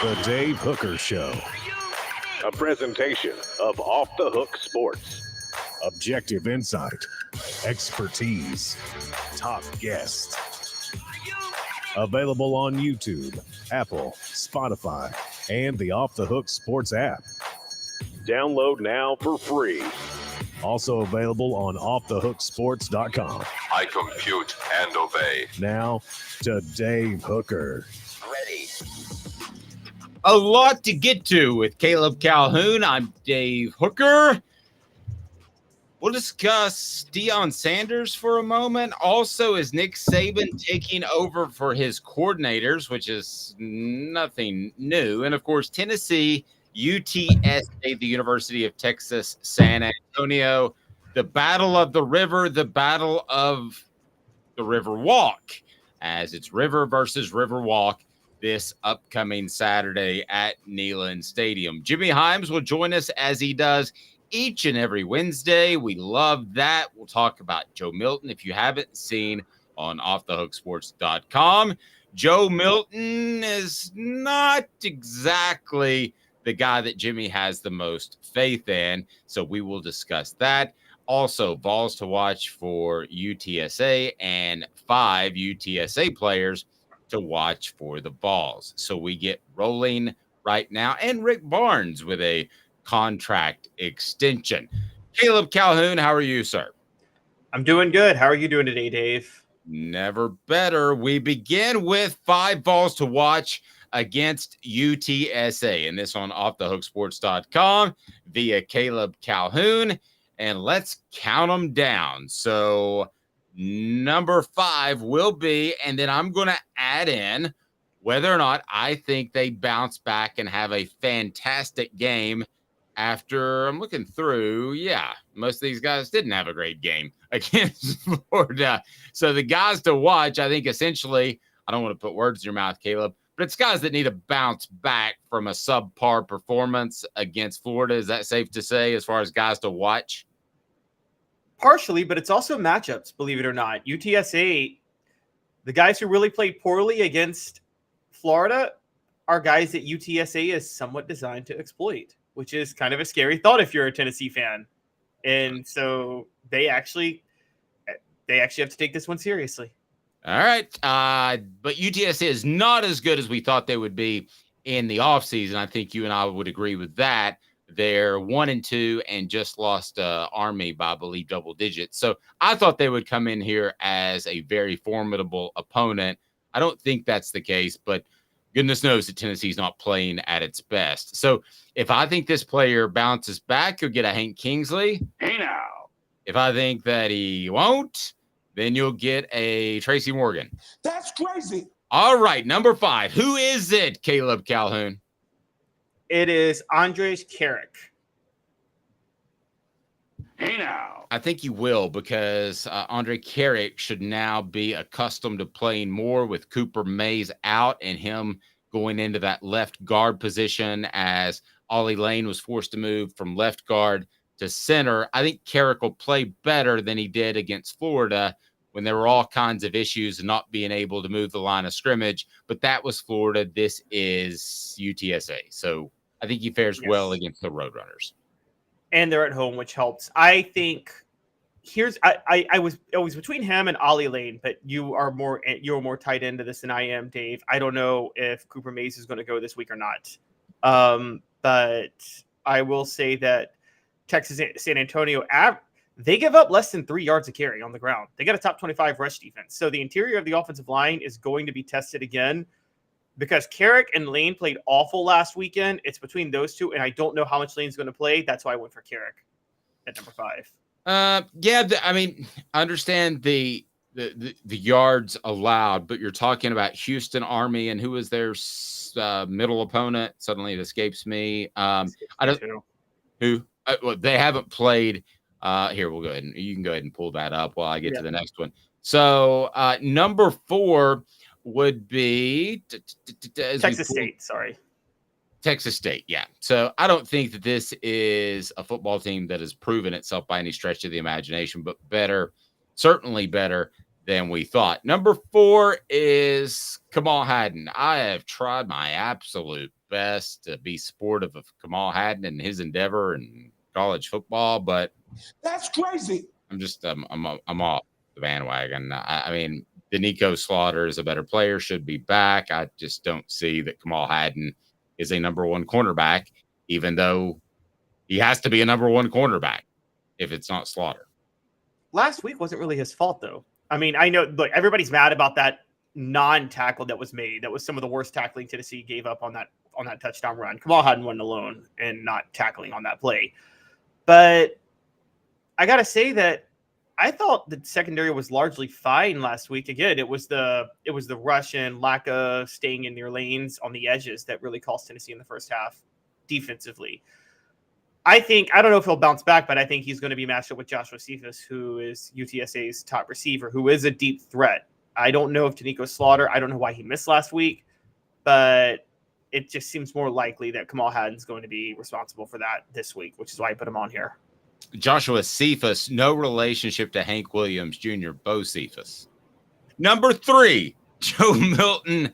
The Dave Hooker Show. A presentation of Off the Hook Sports. Objective insight, expertise, top guests. Available on YouTube, Apple, Spotify, and the Off the Hook Sports app. Download now for free. Also available on offthehooksports.com. I compute and obey. Now to Dave Hooker. Ready. A lot to get to with Caleb Calhoun. I'm Dave Hooker. We'll discuss Deion Sanders for a moment. Also, is Nick Saban taking over for his coordinators, which is nothing new. And, of course, Tennessee, UTSA, the University of Texas San Antonio, the Battle of the River, the Battle of the River Walk, as it's River versus River Walk this upcoming Saturday at Neyland Stadium. Jimmy Hyams will join us as he does each and every Wednesday. We love that. We'll talk about Joe Milton if you haven't seen on offthehooksports.com. Joe Milton is not exactly the guy that Jimmy has the most faith in, so we will discuss that. Also, Vols to watch for UTSA and 5 UTSA players to watch for the Vols. So we get rolling right now. And Rick Barnes with a contract extension. Caleb Calhoun, how are you, sir? I'm doing good. How are you doing today, Dave? Never better. We begin with 5 Vols to watch against UTSA, and this on offthehooksports.com via Caleb Calhoun. And let's count them down. So number 5 will be, and then I'm going to add in whether or not I think they bounce back and have a fantastic game after I'm looking through. Yeah, most of these guys didn't have a great game against Florida. So the guys to watch, I think essentially, I don't want to put words in your mouth, Caleb, but it's guys that need to bounce back from a subpar performance against Florida. Is that safe to say as far as guys to watch? Partially, but it's also matchups, believe it or not. UTSA, the guys who really played poorly against Florida are guys that UTSA is somewhat designed to exploit, which is kind of a scary thought if you're a Tennessee fan. And so they actually have to take this one seriously. All right. But UTSA is not as good as we thought they would be in the offseason. I think you and I would agree with that. They're 1-2 and just lost Army by, I believe, double digits. So I thought they would come in here as a very formidable opponent. I don't think that's the case, but goodness knows that Tennessee's not playing at its best. So if I think this player bounces back, you'll get a Hank Kingsley. Hey now. If I think that he won't, then you'll get a Tracy Morgan. That's crazy. All right, number 5. Who is it, Caleb Calhoun? It is Andres Carrick. Hey now. I think you will, because Andre Carrick should now be accustomed to playing more with Cooper Mays out and him going into that left guard position as Ollie Lane was forced to move from left guard to center. I think Carrick will play better than he did against Florida when there were all kinds of issues and not being able to move the line of scrimmage. But that was Florida. This is UTSA. So I think he fares well against the Roadrunners. And they're at home, which helps. I think I was between him and Ollie Lane, but you're more tied into this than I am, Dave. I don't know if Cooper Mays is going to go this week or not. But I will say that Texas San Antonio, they give up less than 3 yards a carry on the ground. They got a top 25 rush defense. So the interior of the offensive line is going to be tested again because Carrick and Lane played awful last weekend. It's between those two, and I don't know how much Lane's going to play. That's why I went for Carrick at number 5. I mean, I understand the yards allowed, but you're talking about Houston Army and who was their middle opponent. Suddenly it escapes me. I don't who. Well, they haven't played. Here, we'll go ahead and you can go ahead and pull that up while I get to the next one. So number 4 would be Texas State. Sorry. Texas State, yeah. So I don't think that this is a football team that has proven itself by any stretch of the imagination, but better, certainly better than we thought. Number 4 is Kamal Hadden. I have tried my absolute best to be supportive of Kamal Hadden and his endeavor in college football, but That's crazy. I'm just I'm off the bandwagon. I mean, Danico Slaughter is a better player, should be back. I just don't see that Kamal Hadden is a number 1 cornerback, even though he has to be a number 1 cornerback if it's not Slaughter. Last week wasn't really his fault, though. I mean, I know, look, everybody's mad about that non-tackle that was made. That was some of the worst tackling Tennessee gave up on that touchdown run. Kamal Hadden wasn't alone in not tackling on that play. But I got to say that I thought the secondary was largely fine last week. Again, it was the rush and lack of staying in their lanes on the edges that really cost Tennessee in the first half defensively. I don't know if he'll bounce back, but I think he's going to be matched up with Joshua Cephas, who is UTSA's top receiver, who is a deep threat. I don't know if Danico Slaughter, I don't know why he missed last week, but it just seems more likely that Kamal Hadden's going to be responsible for that this week, which is why I put him on here. Joshua Cephas, no relationship to Hank Williams Jr., Bo Cephas. Number 3, Joe Milton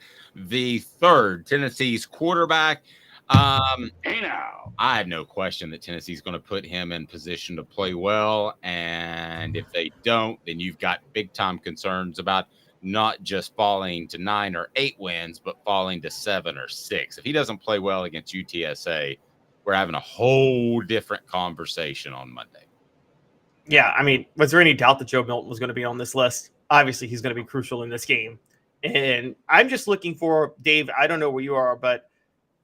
III, Tennessee's quarterback. Hey now. I have no question that Tennessee's going to put him in position to play well. And if they don't, then you've got big time concerns about not just falling to 9 or 8 wins, but falling to 7 or 6. If he doesn't play well against UTSA, we're having a whole different conversation on Monday. Yeah, I mean, was there any doubt that Joe Milton was going to be on this list? Obviously, he's going to be crucial in this game. And I'm just looking for, Dave, I don't know where you are, but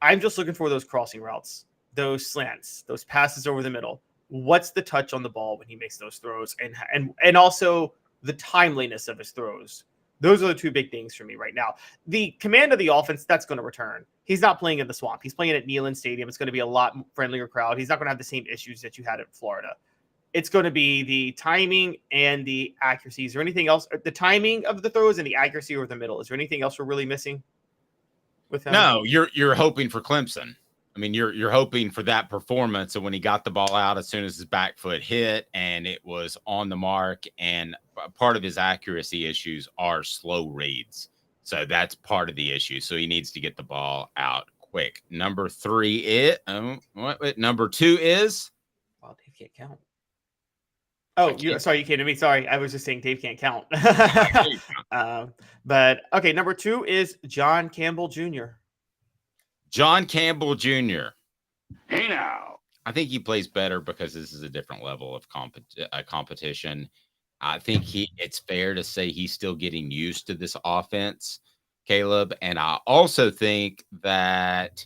I'm just looking for those crossing routes, those slants, those passes over the middle. What's the touch on the ball when he makes those throws, and also the timeliness of his throws. Those are the 2 big things for me right now. The command of the offense, that's going to return. He's not playing in the Swamp. He's playing at Neyland Stadium. It's going to be a lot friendlier crowd. He's not going to have the same issues that you had in Florida. It's going to be the timing and the accuracy. Is there anything else? The timing of the throws and the accuracy over the middle. Is there anything else we're really missing with him? No, you're hoping for Clemson. I mean, you're hoping for that performance. And when he got the ball out, as soon as his back foot hit and it was on the mark, and part of his accuracy issues are slow reads. So that's part of the issue. So he needs to get the ball out quick. Number 3 is number 2 is. Wow, Dave can't count. Oh, sorry, you came to me. Sorry, I was just saying Dave can't count. But okay, number 2 is John Campbell Jr. John Campbell Jr. Hey now. I think he plays better because this is a different level of competition. I think it's fair to say he's still getting used to this offense, Caleb. And I also think that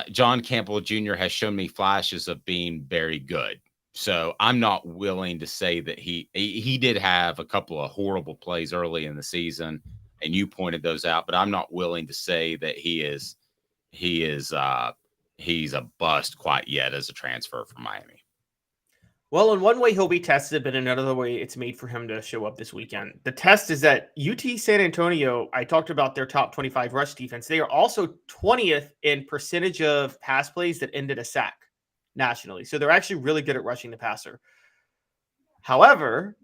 John Campbell Jr. has shown me flashes of being very good. So I'm not willing to say that he did have a couple of horrible plays early in the season, and you pointed those out, but I'm not willing to say that he's a bust quite yet as a transfer from Miami. Well, in one way he'll be tested, but in another way it's made for him to show up this weekend. The test is that UT San Antonio, I talked about their top 25 rush defense. They are also 20th in percentage of pass plays that ended a sack nationally. So they're actually really good at rushing the passer. However,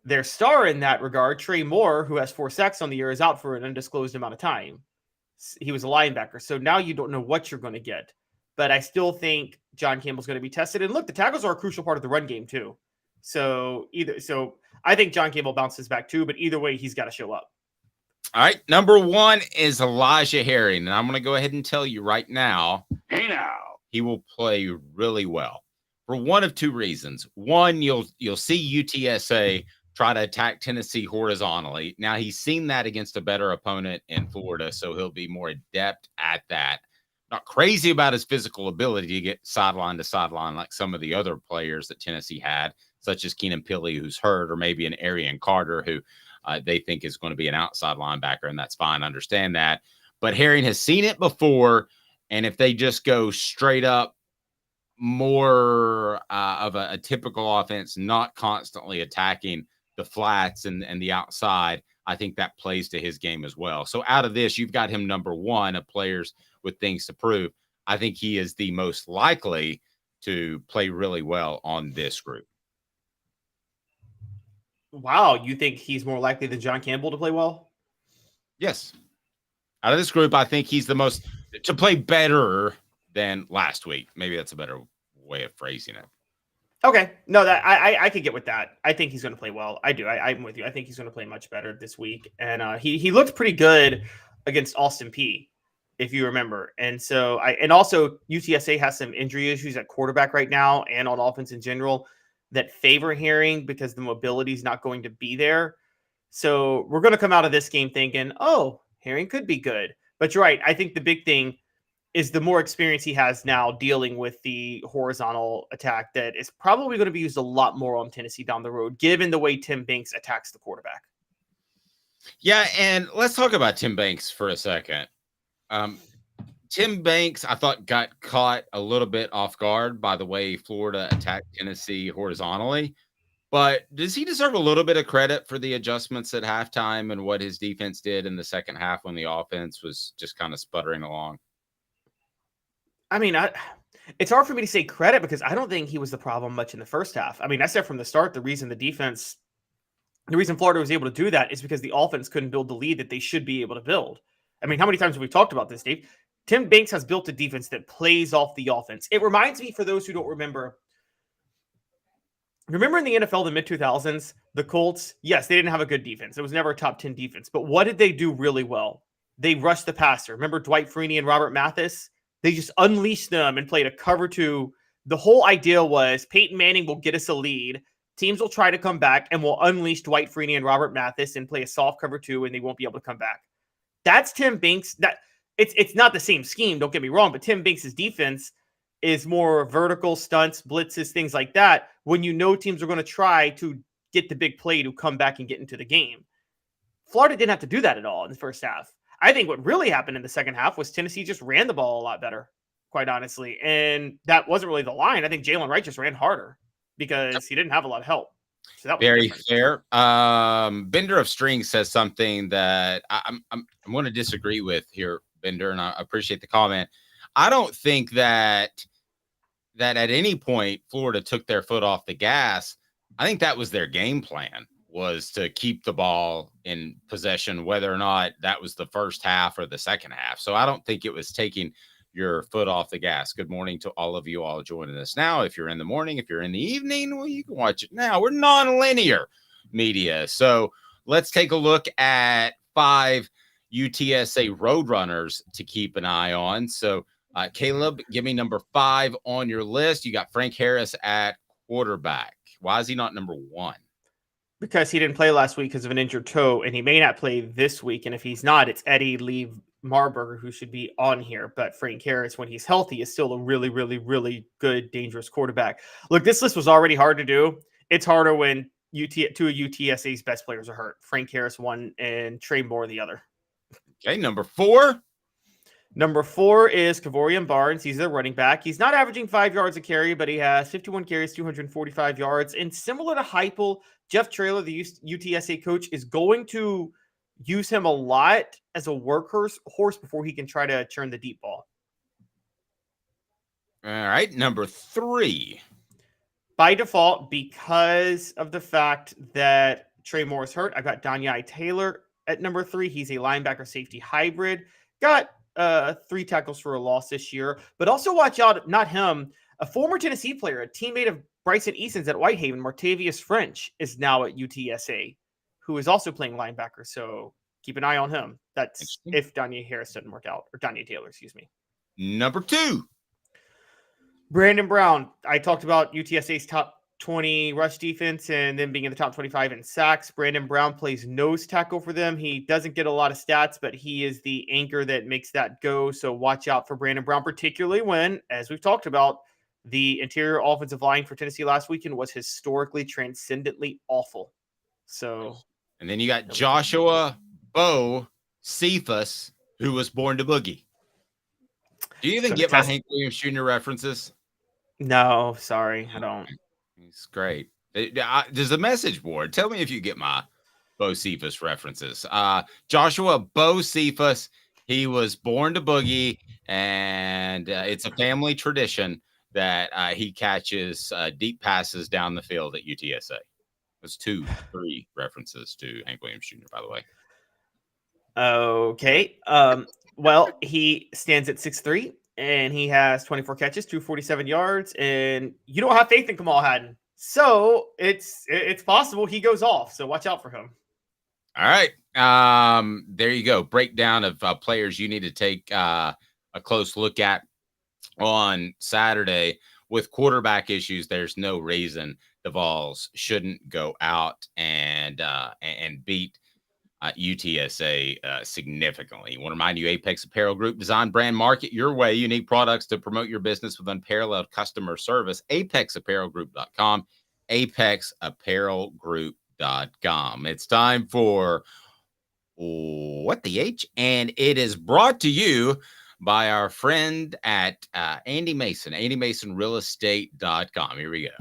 their star in that regard, Trey Moore, who has 4 sacks on the year, is out for an undisclosed amount of time. He was a linebacker. So now you don't know what you're going to get. But I still think John Campbell's going to be tested. And look, the tackles are a crucial part of the run game too. So I think John Campbell bounces back too, but either way, he's got to show up. All right. Number 1 is Elijah Herring. And I'm going to go ahead and tell you right now. Hey now. He will play really well for one of 2 reasons. One, you'll see UTSA try to attack Tennessee horizontally. Now, he's seen that against a better opponent in Florida, so he'll be more adept at that. Not crazy about his physical ability to get sideline to sideline like some of the other players that Tennessee had, such as Keenan Pili, who's hurt, or maybe an Arian Carter, who they think is going to be an outside linebacker, and that's fine. I understand that. But Herring has seen it before, and if they just go straight up more of a typical offense, not constantly attacking the flats and the outside, I think that plays to his game as well. So out of this, you've got him number 1 of players with things to prove. I think he is the most likely to play really well on this group. Wow, you think he's more likely than John Campbell to play well? Yes. Out of this group, I think he's the most to play better than last week. Maybe that's a better way of phrasing it. Okay, no, that I could get with that. I think he's going to play well. I do. I'm with you. I think he's going to play much better this week, and he looked pretty good against Austin Peay, if you remember. And so and also UTSA has some injury issues at quarterback right now and on offense in general that favor Herring because the mobility is not going to be there. So we're going to come out of this game thinking, oh, Herring could be good. But you're right. I think the big thing is the more experience he has now dealing with the horizontal attack that is probably going to be used a lot more on Tennessee down the road, given the way Tim Banks attacks the quarterback. Yeah, and let's talk about Tim Banks for a second. Tim Banks, I thought, got caught a little bit off guard by the way Florida attacked Tennessee horizontally. But does he deserve a little bit of credit for the adjustments at halftime and what his defense did in the second half when the offense was just kind of sputtering along? I mean, it's hard for me to say credit because I don't think he was the problem much in the first half. I mean, I said from the start, the reason Florida was able to do that is because the offense couldn't build the lead that they should be able to build. I mean, how many times have we talked about this, Dave? Tim Banks has built a defense that plays off the offense. It reminds me, for those who don't remember in the NFL, the mid-2000s, the Colts, yes, they didn't have a good defense. It was never a top 10 defense. But what did they do really well? They rushed the passer. Remember Dwight Freeney and Robert Mathis? They just unleashed them and played a cover two. The whole idea was Peyton Manning will get us a lead. Teams will try to come back and will unleash Dwight Freeney and Robert Mathis and play a soft cover two, and they won't be able to come back. That's Tim Banks. It's not the same scheme, don't get me wrong, but Tim Banks' defense is more vertical stunts, blitzes, things like that, when you know teams are going to try to get the big play to come back and get into the game. Florida didn't have to do that at all in the first half. I think what really happened in the second half was Tennessee just ran the ball a lot better, quite honestly. And that wasn't really the line. I think Jalen Wright just ran harder because he didn't have a lot of help. So that was very fair. Bender of Strings says something that I'm going to disagree with here, Bender, and I appreciate the comment. I don't think that at any point Florida took their foot off the gas. I think that was their game plan, was to keep the ball in possession, whether or not that was the first half or the second half. So I don't think it was taking your foot off the gas. Good morning to all of you all joining us now. If you're in the morning, if you're in the evening, well, you can watch it now. We're non-linear media. So let's take a look at 5 UTSA Roadrunners to keep an eye on. So Caleb, give me number 5 on your list. You got Frank Harris at quarterback. Why is he not number 1? Because he didn't play last week because of an injured toe, and he may not play this week. And if he's not, it's Eddie Lee Marburger who should be on here. But Frank Harris, when he's healthy, is still a really, really, really good, dangerous quarterback. Look, this list was already hard to do. It's harder when 2 of UTSA's best players are hurt. Frank Harris one and Trey Moore the other. Okay, number 4. Number 4 is Kavorian Barnes. He's their running back. He's not averaging 5 yards a carry, but he has 51 carries, 245 yards. And similar to Heupel, Jeff Traylor, the UTSA coach, is going to use him a lot as a workhorse before he can try to churn the deep ball. All right, number 3. By default, because of the fact that Trey Moore is hurt, I've got Danye Taylor at number 3. He's a linebacker safety hybrid. Got 3 tackles for a loss this year, but also watch out, not him, a former Tennessee player, a teammate of Bryson Easton's at Whitehaven, Martavius French, is now at UTSA, who is also playing linebacker. So keep an eye on him. That's if Danye Harris doesn't work out, or Danye Taylor, excuse me. Number 2. Brandon Brown. I talked about UTSA's top 20 rush defense and then being in the top 25 in sacks. Brandon Brown plays nose tackle for them. He doesn't get a lot of stats, but he is the anchor that makes that go. So watch out for Brandon Brown, particularly when, as we've talked about, the interior offensive line for Tennessee last weekend was historically transcendently awful. So, and then you got Joshua Bo Cephas, who was born to boogie. Do you even get my Hank Williams Jr. references? No, sorry, I don't. It's great. There's a message board. Tell me if you get my Bo Cephas references. Joshua Bo Cephas, he was born to boogie, and it's a family tradition that he catches deep passes down the field at UTSA. That's 3 references to Hank Williams Jr., by the way. Okay. Well, he stands at 6'3", and he has 24 catches, 247 yards, and you don't have faith in Kamal Hadden. So it's possible he goes off. So watch out for him. All right. There you go. Breakdown of players you need to take a close look at on Saturday. With quarterback issues, there's no reason the Vols shouldn't go out and beat UTSA significantly. I want to remind you, Apex Apparel Group, design, brand, market your way. Unique products to promote your business with unparalleled customer service. ApexApparelGroup.com. ApexApparelGroup.com. It's time for What the H? And it is brought to you by our friend at Andy Mason, AndyMasonRealEstate.com. Here we go.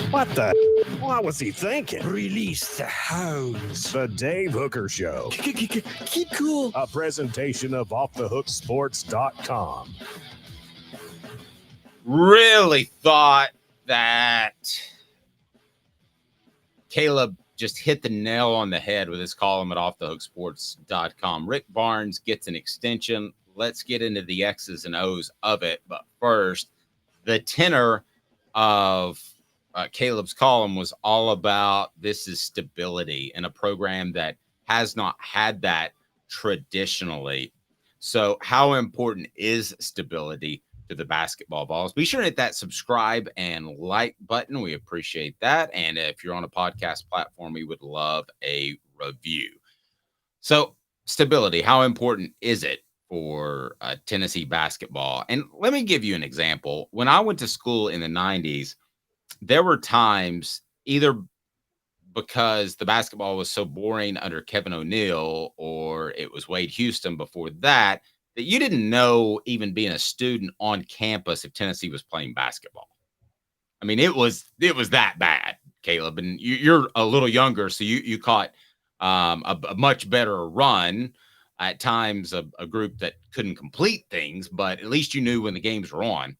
What the? What was he thinking? Release the hounds. The Dave Hooker Show. Keep cool. A presentation of OffTheHookSports.com. Really thought that Caleb just hit the nail on the head with his column at OffTheHookSports.com. Rick Barnes gets an extension. Let's get into the X's and O's of it. But first, the tenor of Caleb's column was all about this is stability in a program that has not had that traditionally. So how important is stability to the basketball Vols? Be sure to hit that subscribe and like button. We appreciate that. And if you're on a podcast platform, we would love a review. So stability, how important is it for Tennessee basketball? And let me give you an example. When I went to school in the 90s, there were times either because the basketball was so boring under Kevin O'Neal or it was Wade Houston before that, that you didn't know, even being a student on campus, if Tennessee was playing basketball. I mean, it was that bad, Caleb. And you're a little younger, so you caught a much better run. At times, a group that couldn't complete things, but at least you knew when the games were on.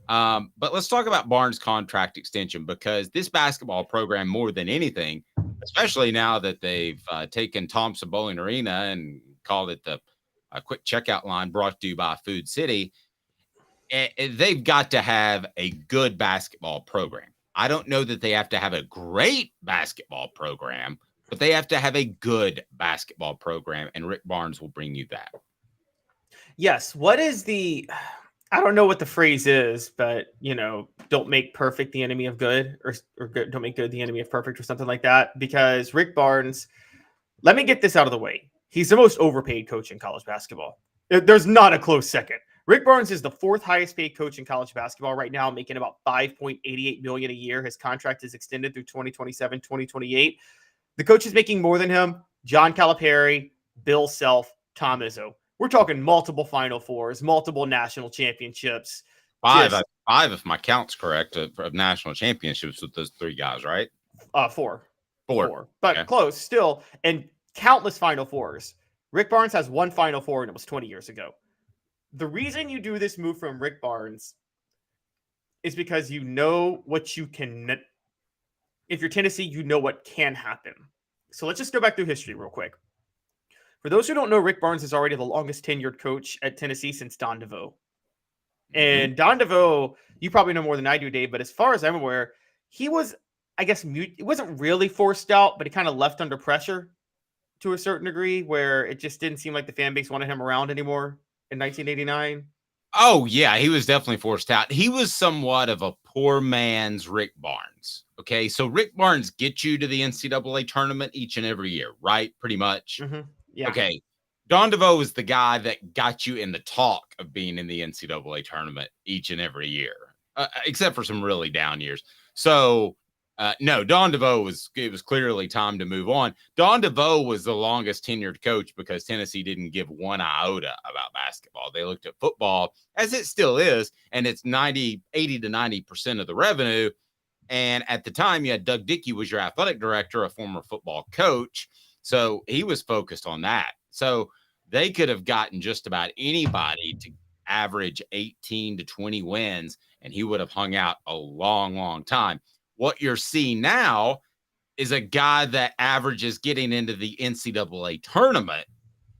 But let's talk about Barnes' contract extension, because this basketball program, more than anything, especially now that they've taken Thompson Bowling Arena and called it the quick checkout line brought to you by Food City, they've got to have a good basketball program. I don't know that they have to have a great basketball program, but they have to have a good basketball program, and Rick Barnes will bring you that. Yes. What is I don't know what the phrase is, but, don't make perfect the enemy of good, or good, don't make good the enemy of perfect, or something like that. Because Rick Barnes, let me get this out of the way. He's the most overpaid coach in college basketball. There's not a close second. Rick Barnes is the 4th highest paid coach in college basketball right now, making about $5.88 million a year. His contract is extended through 2027, 2028. The coach is making more than him: John Calipari, Bill Self, Tom Izzo. We're talking multiple Final Fours, multiple national championships. Five, if my count's correct, of national championships with those 3 guys, right? 4. Four. But okay. Close still, and countless Final Fours. Rick Barnes has 1 Final Four, and it was 20 years ago. The reason you do this move from Rick Barnes is because you know what you can. If you're Tennessee, you know what can happen. So let's just go back through history real quick. For those who don't know, Rick Barnes is already the longest tenured coach at Tennessee since Don DeVoe. And Don DeVoe, you probably know more than I do, Dave, but as far as I'm aware, he was, I guess, it wasn't really forced out, but he kind of left under pressure to a certain degree, where it just didn't seem like the fan base wanted him around anymore in 1989. Oh, yeah, he was definitely forced out. He was somewhat of a poor man's Rick Barnes. Okay, so Rick Barnes gets you to the NCAA tournament each and every year, right? Pretty much. Mm-hmm. Yeah. Okay. Don DeVoe is the guy that got you in the talk of being in the NCAA tournament each and every year, except for some really down years. So, no, Don DeVoe it was clearly time to move on. Don DeVoe was the longest tenured coach because Tennessee didn't give one iota about basketball. They looked at football, as it still is, and it's 80 to 90% of the revenue. And at the time, you had Doug Dickey was your athletic director, a former football coach. So he was focused on that. So they could have gotten just about anybody to average 18 to 20 wins, and he would have hung out a long, long time. What you're seeing now is a guy that averages getting into the NCAA tournament,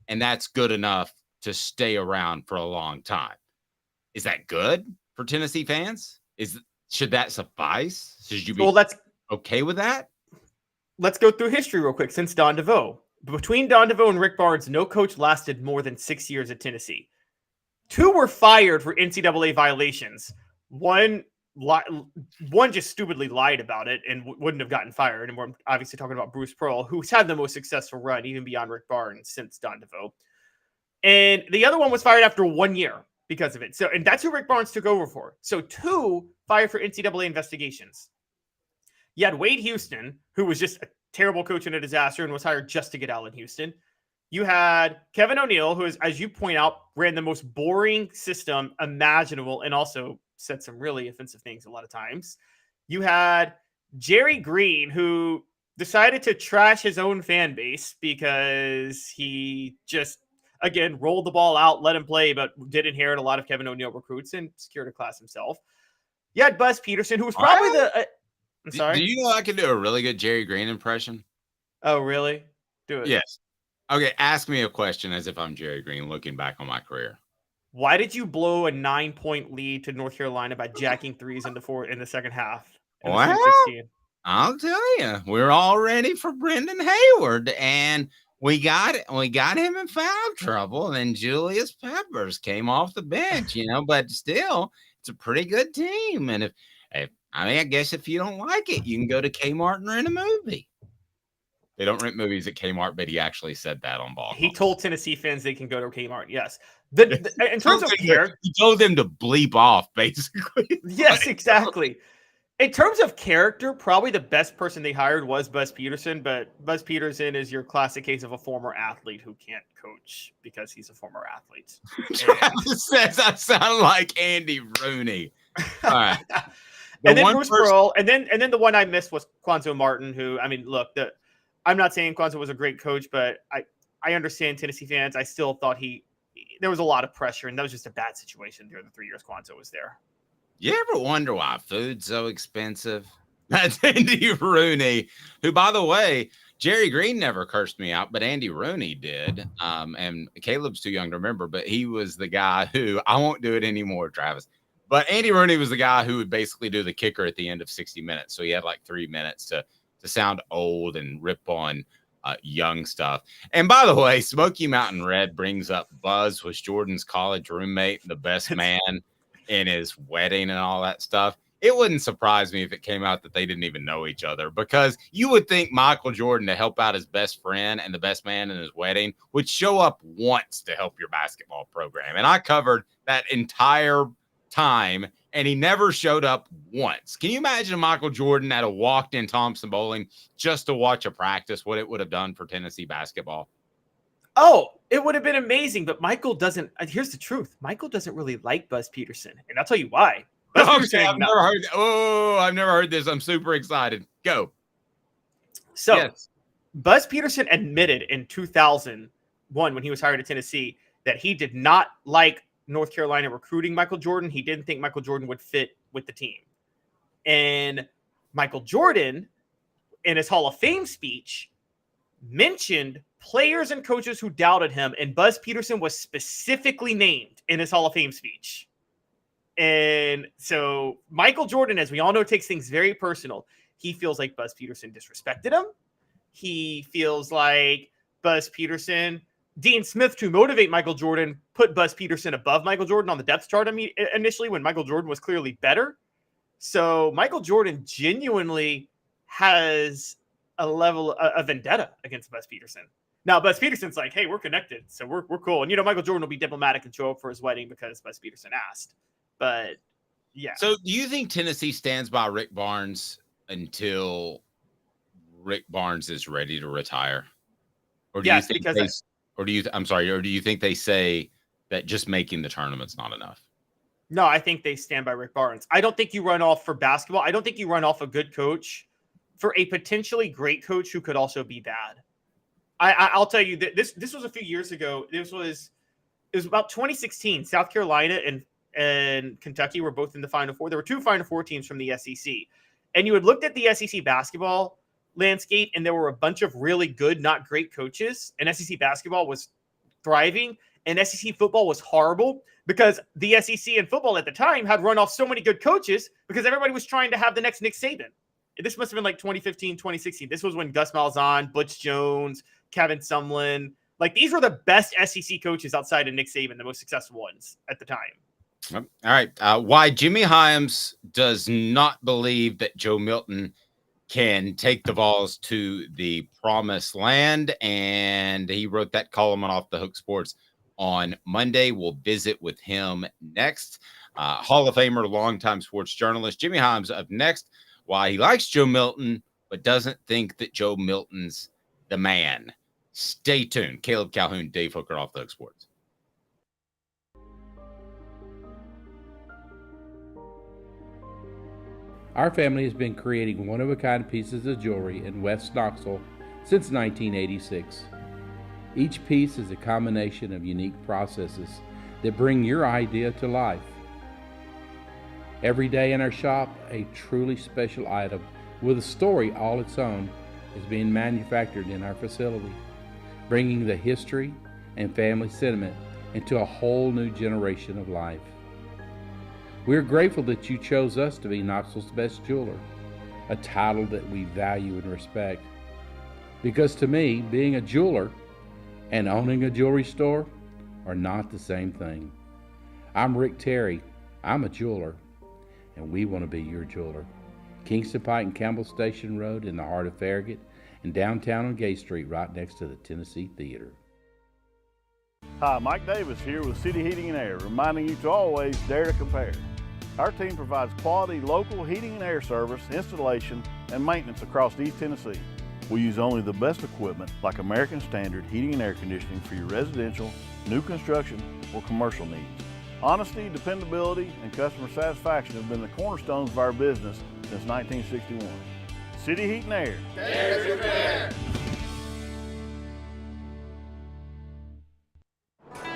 and that's good enough to stay around for a long time. Is that good for Tennessee fans? Should that suffice? Should you be okay with that? Let's go through history real quick. Since Don DeVoe, between Don DeVoe and Rick Barnes, no coach lasted more than 6 years at Tennessee. 2 were fired for NCAA violations. One just stupidly lied about it and wouldn't have gotten fired. And we're obviously talking about Bruce Pearl, who's had the most successful run, even beyond Rick Barnes, since Don DeVoe. And the other one was fired after 1 year because of it. So, and that's who Rick Barnes took over for. So 2 fired for NCAA investigations. You had Wade Houston, who was just a terrible coach and a disaster and was hired just to get Allen Houston. You had Kevin O'Neill, who is, as you point out, ran the most boring system imaginable and also said some really offensive things a lot of times. You had Jerry Green, who decided to trash his own fan base because he just, again, rolled the ball out, let him play, but did inherit a lot of Kevin O'Neill recruits and secured a class himself. You had Buzz Peterson, who was probably I'm sorry. Do you know I can do a really good Jerry Green impression? Oh, really? Do it. Yes. Okay, ask me a question as if I'm Jerry Green looking back on my career. Why did you blow a 9-point lead to North Carolina by jacking threes in the second half? Well, I'll tell you, we're all ready for Brendan Hayward, and we got him in foul trouble. And then Julius Peppers came off the bench, but still, it's a pretty good team. And if I guess if you don't like it, you can go to Kmart and rent a movie. They don't rent movies at Kmart, but he actually said that on ball. He told Tennessee fans they can go to Kmart. Yes. In terms of character, he told them to bleep off, basically. Yes, exactly. In terms of character, probably the best person they hired was Buzz Peterson, but Buzz Peterson is your classic case of a former athlete who can't coach because he's a former athlete. Travis says I sound like Andy Rooney. All right. And then Bruce Pearl, and then the one I missed was Quanzo Martin, who, I mean, look, I'm not saying Quanzo was a great coach, but I understand Tennessee fans. I still thought there was a lot of pressure, and that was just a bad situation during the 3 years Quanzo was there. You ever wonder why food's so expensive? That's Andy Rooney, who, by the way, Jerry Green never cursed me out, but Andy Rooney did. And Caleb's too young to remember, but he was the guy who, I won't do it anymore, Travis. But Andy Rooney was the guy who would basically do the kicker at the end of 60 minutes. So he had like 3 minutes to sound old and rip on young stuff. And by the way, Smoky Mountain Red brings up Buzz was Jordan's college roommate, the best man in his wedding and all that stuff. It wouldn't surprise me if it came out that they didn't even know each other, because you would think Michael Jordan, to help out his best friend and the best man in his wedding, would show up once to help your basketball program. And I covered that entire time, and he never showed up once. Can you imagine Michael Jordan had walked in Thompson Bowling just to watch a practice, what it would have done for Tennessee basketball? Oh, it would have been amazing, but Michael doesn't. Here's the truth. Michael doesn't really like Buzz Peterson, and I'll tell you why. Okay, I've never heard this. I'm super excited. Go. So, yes. Buzz Peterson admitted in 2001 when he was hired at Tennessee that he did not like North Carolina recruiting Michael Jordan. He didn't think Michael Jordan would fit with the team. And Michael Jordan, in his Hall of Fame speech, mentioned players and coaches who doubted him, and Buzz Peterson was specifically named in his Hall of Fame speech. And so Michael Jordan, as we all know, takes things very personal. He feels like Buzz Peterson disrespected him. He feels like Buzz Peterson, Dean Smith, to motivate Michael Jordan, put Buzz Peterson above Michael Jordan on the depth chart initially when Michael Jordan was clearly better. So Michael Jordan genuinely has a level of vendetta against Buzz Peterson. Now, Buzz Peterson's like, hey, we're connected, so we're cool. And, Michael Jordan will be diplomatic and show up for his wedding because Buzz Peterson asked. But, yeah. So do you think Tennessee stands by Rick Barnes until Rick Barnes is ready to retire? Or do yes, you think because or do you think they say that just making the tournament's not enough? No, I think they stand by Rick Barnes. I don't think you run off for basketball. I don't think you run off a good coach for a potentially great coach who could also be bad. I'll tell you that this was a few years ago. It was about 2016. South Carolina and Kentucky were both in the Final Four. There were 2 Final Four teams from the SEC. And you had looked at the SEC basketball landscape and there were a bunch of really good, not great coaches, and SEC basketball was thriving and SEC football was horrible because the SEC and football at the time had run off so many good coaches because everybody was trying to have the next Nick Saban. This must have been like 2015, 2016. This was when Gus Malzahn, Butch Jones, Kevin Sumlin, like these were the best SEC coaches outside of Nick Saban, the most successful ones at the time. All right. Why Jimmy Hyams does not believe that Joe Milton can take the Vols to the promised land. And he wrote that column on Off the Hook Sports on Monday. We'll visit with him next. Hall of Famer, longtime sports journalist Jimmy Hyams up next. Why he likes Joe Milton, but doesn't think that Joe Milton's the man. Stay tuned. Caleb Calhoun, Dave Hooker, Off the Hook Sports. Our family has been creating one-of-a-kind pieces of jewelry in West Knoxville since 1986. Each piece is a combination of unique processes that bring your idea to life. Every day in our shop, a truly special item with a story all its own is being manufactured in our facility, bringing the history and family sentiment into a whole new generation of life. We're grateful that you chose us to be Knoxville's best jeweler, a title that we value and respect. Because to me, being a jeweler and owning a jewelry store are not the same thing. I'm Rick Terry. I'm a jeweler, and we want to be your jeweler. Kingston Pike and Campbell Station Road in the heart of Farragut, and downtown on Gay Street right next to the Tennessee Theater. Hi, Mike Davis here with City Heating and Air, reminding you to always dare to compare. Our team provides quality local heating and air service, installation, and maintenance across East Tennessee. We use only the best equipment like American Standard heating and air conditioning for your residential, new construction, or commercial needs. Honesty, dependability, and customer satisfaction have been the cornerstones of our business since 1961. City Heat and Air. Dare to compare.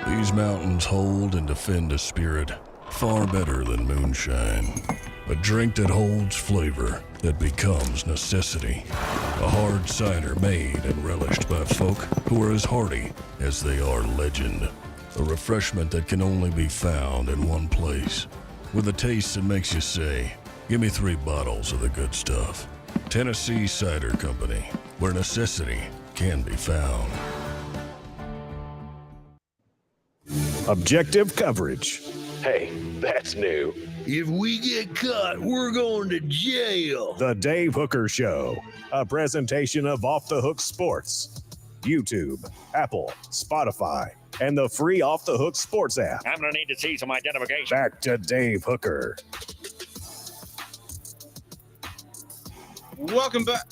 These mountains hold and defend a spirit far better than moonshine. A drink that holds flavor that becomes necessity. A hard cider made and relished by folk who are as hearty as they are legend. A refreshment that can only be found in one place. With a taste that makes you say, give me 3 bottles of the good stuff. Tennessee Cider Company, where necessity can be found. Objective coverage. Hey, that's new. If we get caught, we're going to jail. The Dave Hooker Show, a presentation of Off the Hook Sports. YouTube, Apple, Spotify, and the free Off the Hook Sports app. I'm going to need to see some identification. Back to Dave Hooker. Welcome back.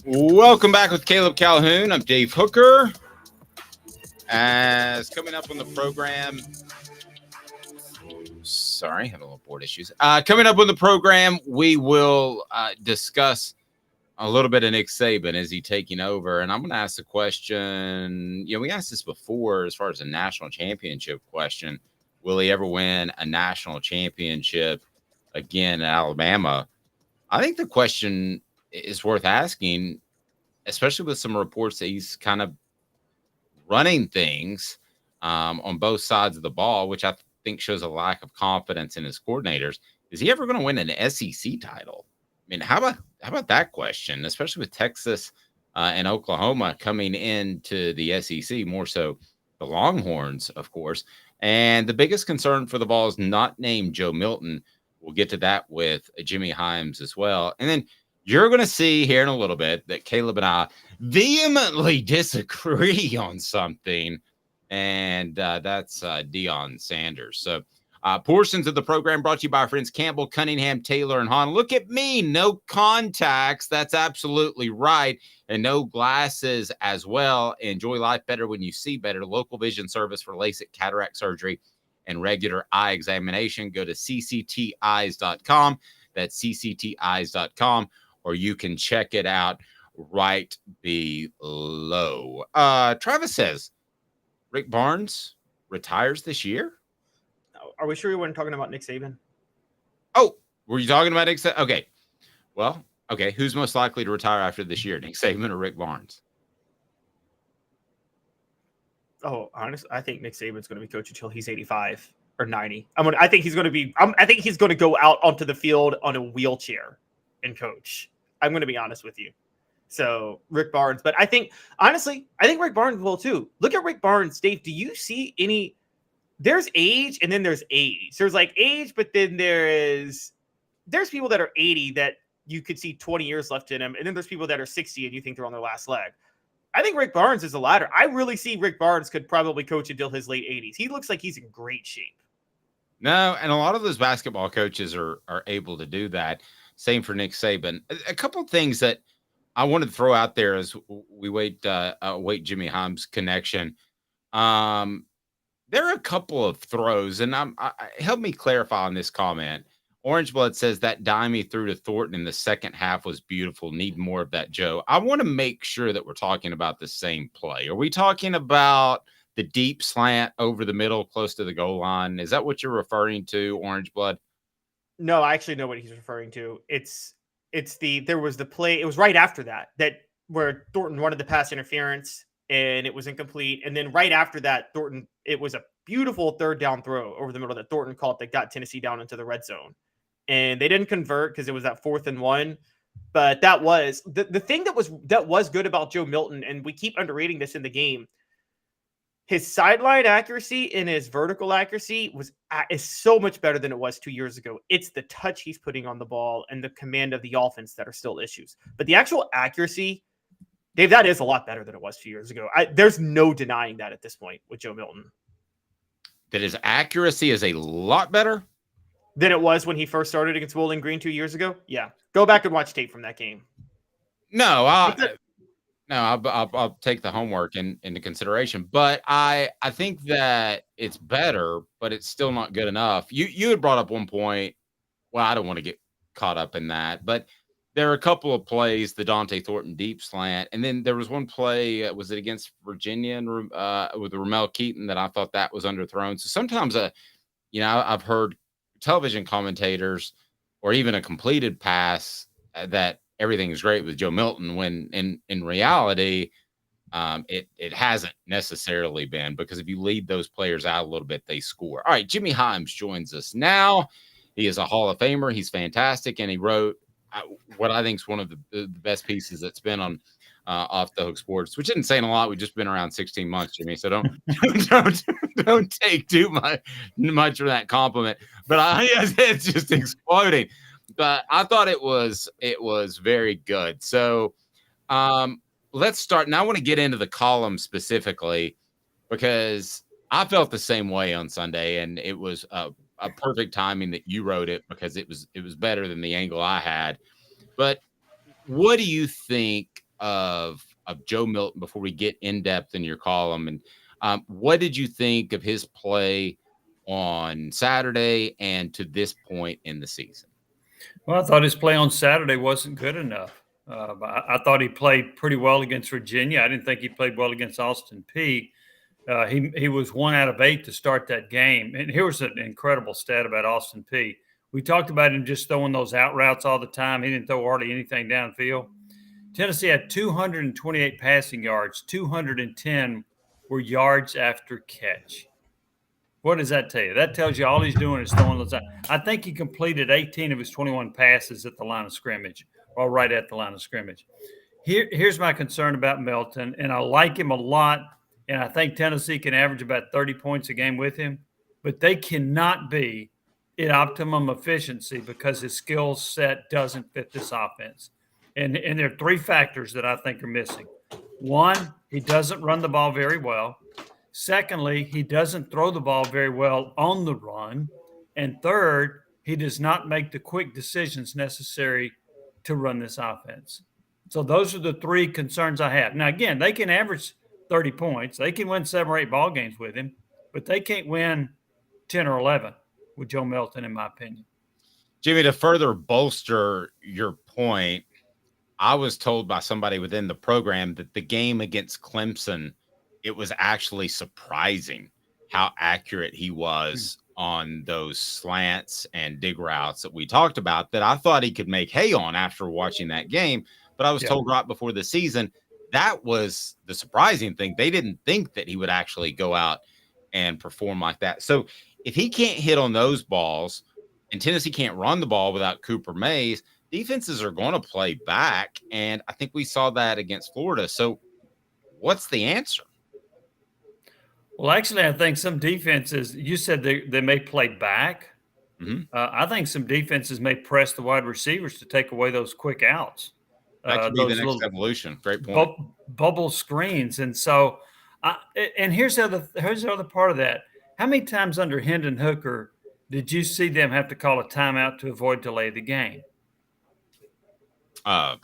Welcome back with Caleb Calhoun. I'm Dave Hooker. As coming up on the program, sorry, had a little board issues. Coming up on the program, we will discuss a little bit of Nick Saban. Is he taking over? And I'm going to ask the question. We asked this before as far as a national championship question. Will he ever win a national championship again in Alabama? I think the question is worth asking, especially with some reports that he's kind of running things on both sides of the ball, which I think shows a lack of confidence in his coordinators. Is he ever going to win an SEC title? I mean, how about that question, especially with Texas and Oklahoma coming into the SEC, more so the Longhorns, of course. And the biggest concern for the Vols, not named Joe Milton. We'll get to that with Jimmy Hyams as well. And then you're going to see here in a little bit that Caleb and I vehemently disagree on something, and that's Deion Sanders. So portions of the program brought to you by our friends Campbell, Cunningham, Taylor, and Hahn. Look at me, no contacts. That's absolutely right. And no glasses as well. Enjoy life better when you see better. Local vision service for LASIK, cataract surgery, and regular eye examination. Go to ccteyes.com. That's ccteyes.com. Or you can check it out right below. Travis says Rick Barnes retires this year. Are we sure we weren't talking about Nick Saban? Oh, were you talking about Nick Saban? Okay. Well, Okay, who's most likely to retire after this year, Nick Saban or Rick Barnes? Oh, honestly, I think Nick Saban's going to be coach until he's 85 or 90. I think he's going to be. I think he's going to go out onto the field on a wheelchair and coach. I'm going to be honest with you. So Rick Barnes, but I think honestly, I think Rick Barnes will too. Look at Rick Barnes, Dave. Do you see any? There's age, and then there's age. There's like age, but then there's people that are 80 that you could see 20 years left in them, and then there's people that are 60 and you think they're on their last leg. I think Rick Barnes is the latter. I really see Rick Barnes could probably coach until his late 80s. He looks like he's in great shape. No, and a lot of those basketball coaches are able to do that. Same for Nick Saban. A couple of things that I wanted to throw out there as we wait Jimmy Hyams' connection. There are a couple of throws, and help me clarify on this comment. Orange Blood says that dime he threw to Thornton in the second half was beautiful. Need more of that, Joe. I want to make sure that we're talking about the same play. Are we talking about the deep slant over the middle close to the goal line? Is that what you're referring to, Orange Blood? No, I actually know what he's referring to. There was the play. It was right after that where Thornton wanted the pass interference and it was incomplete. And then right after that, it was a beautiful third down throw over the middle that Thornton caught that got Tennessee down into the red zone. And they didn't convert because it was that 4th and 1. But that was the thing that was good about Joe Milton, and we keep underrating this in the game. His sideline accuracy and his vertical accuracy is so much better than it was 2 years ago. It's the touch he's putting on the ball and the command of the offense that are still issues. But the actual accuracy, Dave, that is a lot better than it was 2 years ago. There's no denying that at this point with Joe Milton. That his accuracy is a lot better than it was when he first started against Bowling Green 2 years ago. Yeah. Go back and watch tape from that game. No, I'll take the homework into consideration, but I think that it's better, but it's still not good enough. You had brought up one point. Well, I don't want to get caught up in that, but there are a couple of plays, the Dante Thornton deep slant, and then there was one play, was it against Virginia with Ramel Keaton that I thought that was underthrown. So sometimes, I've heard television commentators or even a completed pass that everything is great with Joe Milton when in reality, it hasn't necessarily been, because if you lead those players out a little bit, they score. All right, Jimmy Hyams joins us now. He is a Hall of Famer. He's fantastic, and he wrote what I think is one of the best pieces that's been on Off the Hook Sports, which isn't saying a lot. We've just been around 16 months, Jimmy, so don't take too much for that compliment. But it's just exploding. But I thought it was very good. So let's start. Now I want to get into the column specifically because I felt the same way on Sunday, and it was a perfect timing that you wrote it because it was better than the angle I had. But what do you think of Joe Milton before we get in depth in your column? And what did you think of his play on Saturday and to this point in the season? Well, I thought his play on Saturday wasn't good enough. I thought he played pretty well against Virginia. I didn't think he played well against Austin Peay. He was 1 out of 8 to start that game. And here was an incredible stat about Austin Peay. We talked about him just throwing those out routes all the time. He didn't throw hardly anything downfield. Tennessee had 228 passing yards. 210 were yards after catch. What does that tell you? That tells you all he's doing is throwing those out. I think he completed 18 of his 21 passes at the line of scrimmage, or right at the line of scrimmage. Here's my concern about Milton, and I like him a lot, and I think Tennessee can average about 30 points a game with him, but they cannot be at optimum efficiency because his skill set doesn't fit this offense. And there are 3 factors that I think are missing. 1, he doesn't run the ball very well. Secondly, he doesn't throw the ball very well on the run. And third, he does not make the quick decisions necessary to run this offense. So those are the 3 concerns I have. Now, again, they can average 30 points. They can win 7 or 8 ball games with him, but they can't win 10 or 11 with Joe Milton, in my opinion. Jimmy, to further bolster your point, I was told by somebody within the program that the game against Clemson, it was actually surprising how accurate he was on those slants and dig routes that we talked about that I thought he could make hay on after watching that game. But I was told right before the season, that was the surprising thing. They didn't think that he would actually go out and perform like that. So if he can't hit on those balls and Tennessee can't run the ball without Cooper Mays, defenses are going to play back. And I think we saw that against Florida. So what's the answer? Well, actually, I think some defenses, you said they may play back. Mm-hmm. I think some defenses may press the wide receivers to take away those quick outs. That could be the next evolution. Great point. Bubble screens. And so, and here's the other part of that. How many times under Hendon Hooker did you see them have to call a timeout to avoid delay of the game? I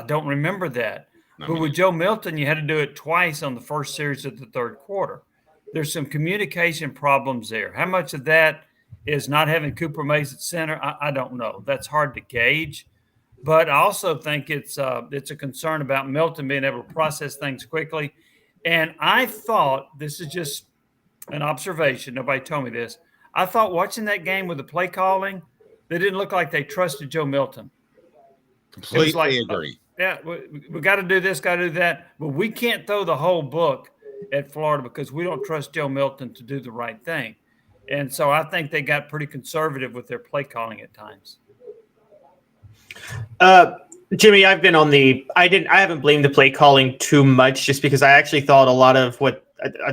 don't remember that. But with Joe Milton, you had to do it twice on the first series of the third quarter. There's some communication problems there. How much of that is not having Cooper Mays at center? I don't know. That's hard to gauge. But I also think it's a concern about Milton being able to process things quickly. And I thought, this is just an observation, nobody told me this, I thought watching that game with the play calling, they didn't look like they trusted Joe Milton. Completely agree. Yeah, we got to do this, got to do that. But we can't throw the whole book at Florida because we don't trust Joe Milton to do the right thing. And so I think they got pretty conservative with their play calling at times. Jimmy, I've been on I haven't blamed the play calling too much just because I actually thought a lot of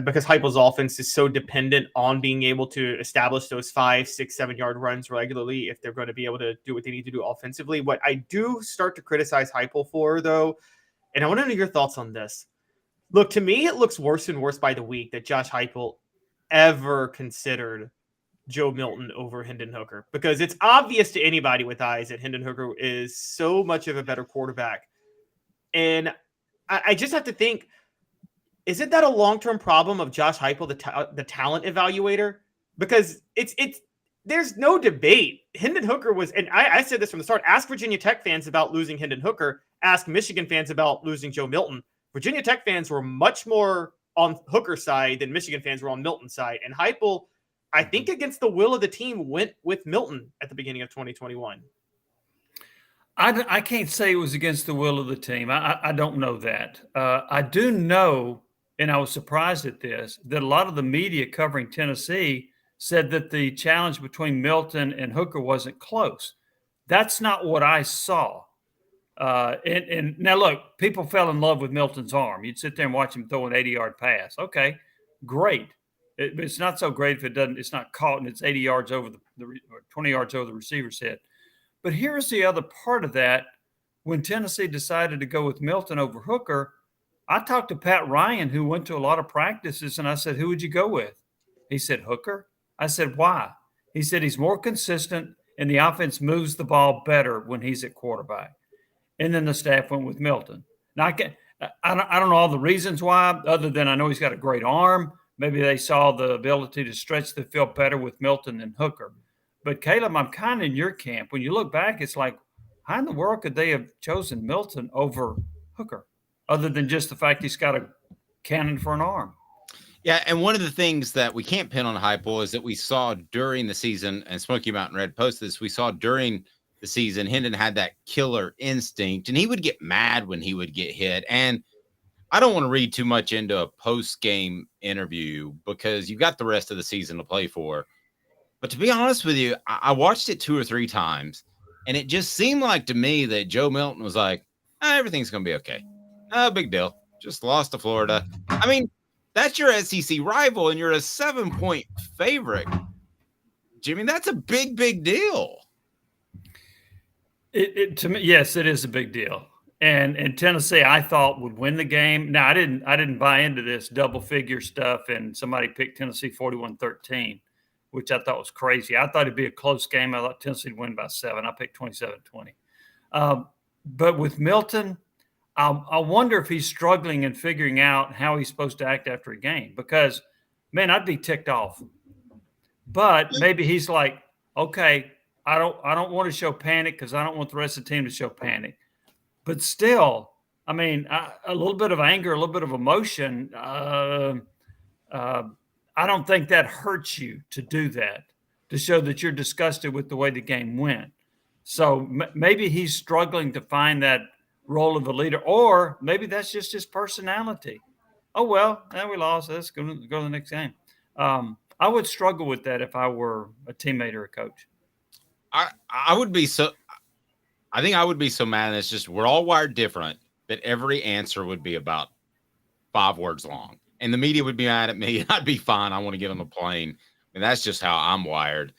because Heupel's offense is so dependent on being able to establish those 5, 6, 7 yard runs regularly if they're going to be able to do what they need to do offensively. What I do start to criticize Heupel for, though, and I want to know your thoughts on this. Look, to me, it looks worse and worse by the week that Josh Heupel ever considered Joe Milton over Hendon Hooker, because it's obvious to anybody with eyes that Hendon Hooker is so much of a better quarterback. And I just have to think, isn't that a long-term problem of Josh Heupel, the talent evaluator? Because there's no debate. Hendon Hooker was, and I said this from the start, ask Virginia Tech fans about losing Hendon Hooker, ask Michigan fans about losing Joe Milton. Virginia Tech fans were much more on Hooker's side than Michigan fans were on Milton's side. And Heupel, I think against the will of the team, went with Milton at the beginning of 2021. I can't say it was against the will of the team. I don't know that. I do know, and I was surprised at this, that a lot of the media covering Tennessee said that the challenge between Milton and Hooker wasn't close. That's not what I saw. And now, look, people fell in love with Milton's arm. You'd sit there and watch him throw an 80-yard pass. Okay, great. It's not so great if it's not caught and it's 80 yards over or 20 yards over the receiver's head. But here's the other part of that. When Tennessee decided to go with Milton over Hooker, I talked to Pat Ryan, who went to a lot of practices, and I said, who would you go with? He said, Hooker. I said, why? He said, he's more consistent and the offense moves the ball better when he's at quarterback. And then the staff went with Milton. Now, I don't know all the reasons why, other than I know he's got a great arm. Maybe they saw the ability to stretch the field better with Milton than Hooker. But, Caleb, I'm kind of in your camp. When you look back, it's like, how in the world could they have chosen Milton over Hooker, other than just the fact he's got a cannon for an arm? Yeah, and one of the things that we can't pin on Heupel is that we saw during the season, and Smoky Mountain Red posted this, we saw during the season, Hendon had that killer instinct, and he would get mad when he would get hit. And I don't want to read too much into a post-game interview because you've got the rest of the season to play for. But to be honest with you, I watched it 2 or 3 times, and it just seemed like to me that Joe Milton was like, everything's going to be okay. No big deal. Just lost to Florida. I mean, that's your SEC rival, and you're a 7-point favorite. Jimmy, that's a big, big deal. To me, yes, it is a big deal. And Tennessee, I thought, would win the game. Now, I didn't buy into this double figure stuff, and somebody picked Tennessee 41-13, which I thought was crazy. I thought it'd be a close game. I thought Tennessee would win by 7. I picked 27-20. But with Milton, I wonder if he's struggling and figuring out how he's supposed to act after a game, because, man, I'd be ticked off. But maybe he's like, okay, I don't want to show panic because I don't want the rest of the team to show panic. But still, I mean, a little bit of anger, a little bit of emotion. I I don't think that hurts you to do that, to show that you're disgusted with the way the game went. So maybe he's struggling to find that role of a leader, or maybe that's just his personality. Oh, well, we lost. Let's go to the next game. I would struggle with that if I were a teammate or a coach. I would be so – I think I would be so mad. It's just we're all wired different that every answer would be about 5 words long. And the media would be mad at me. I'd be fine. I want to get on the plane. And that's just how I'm wired.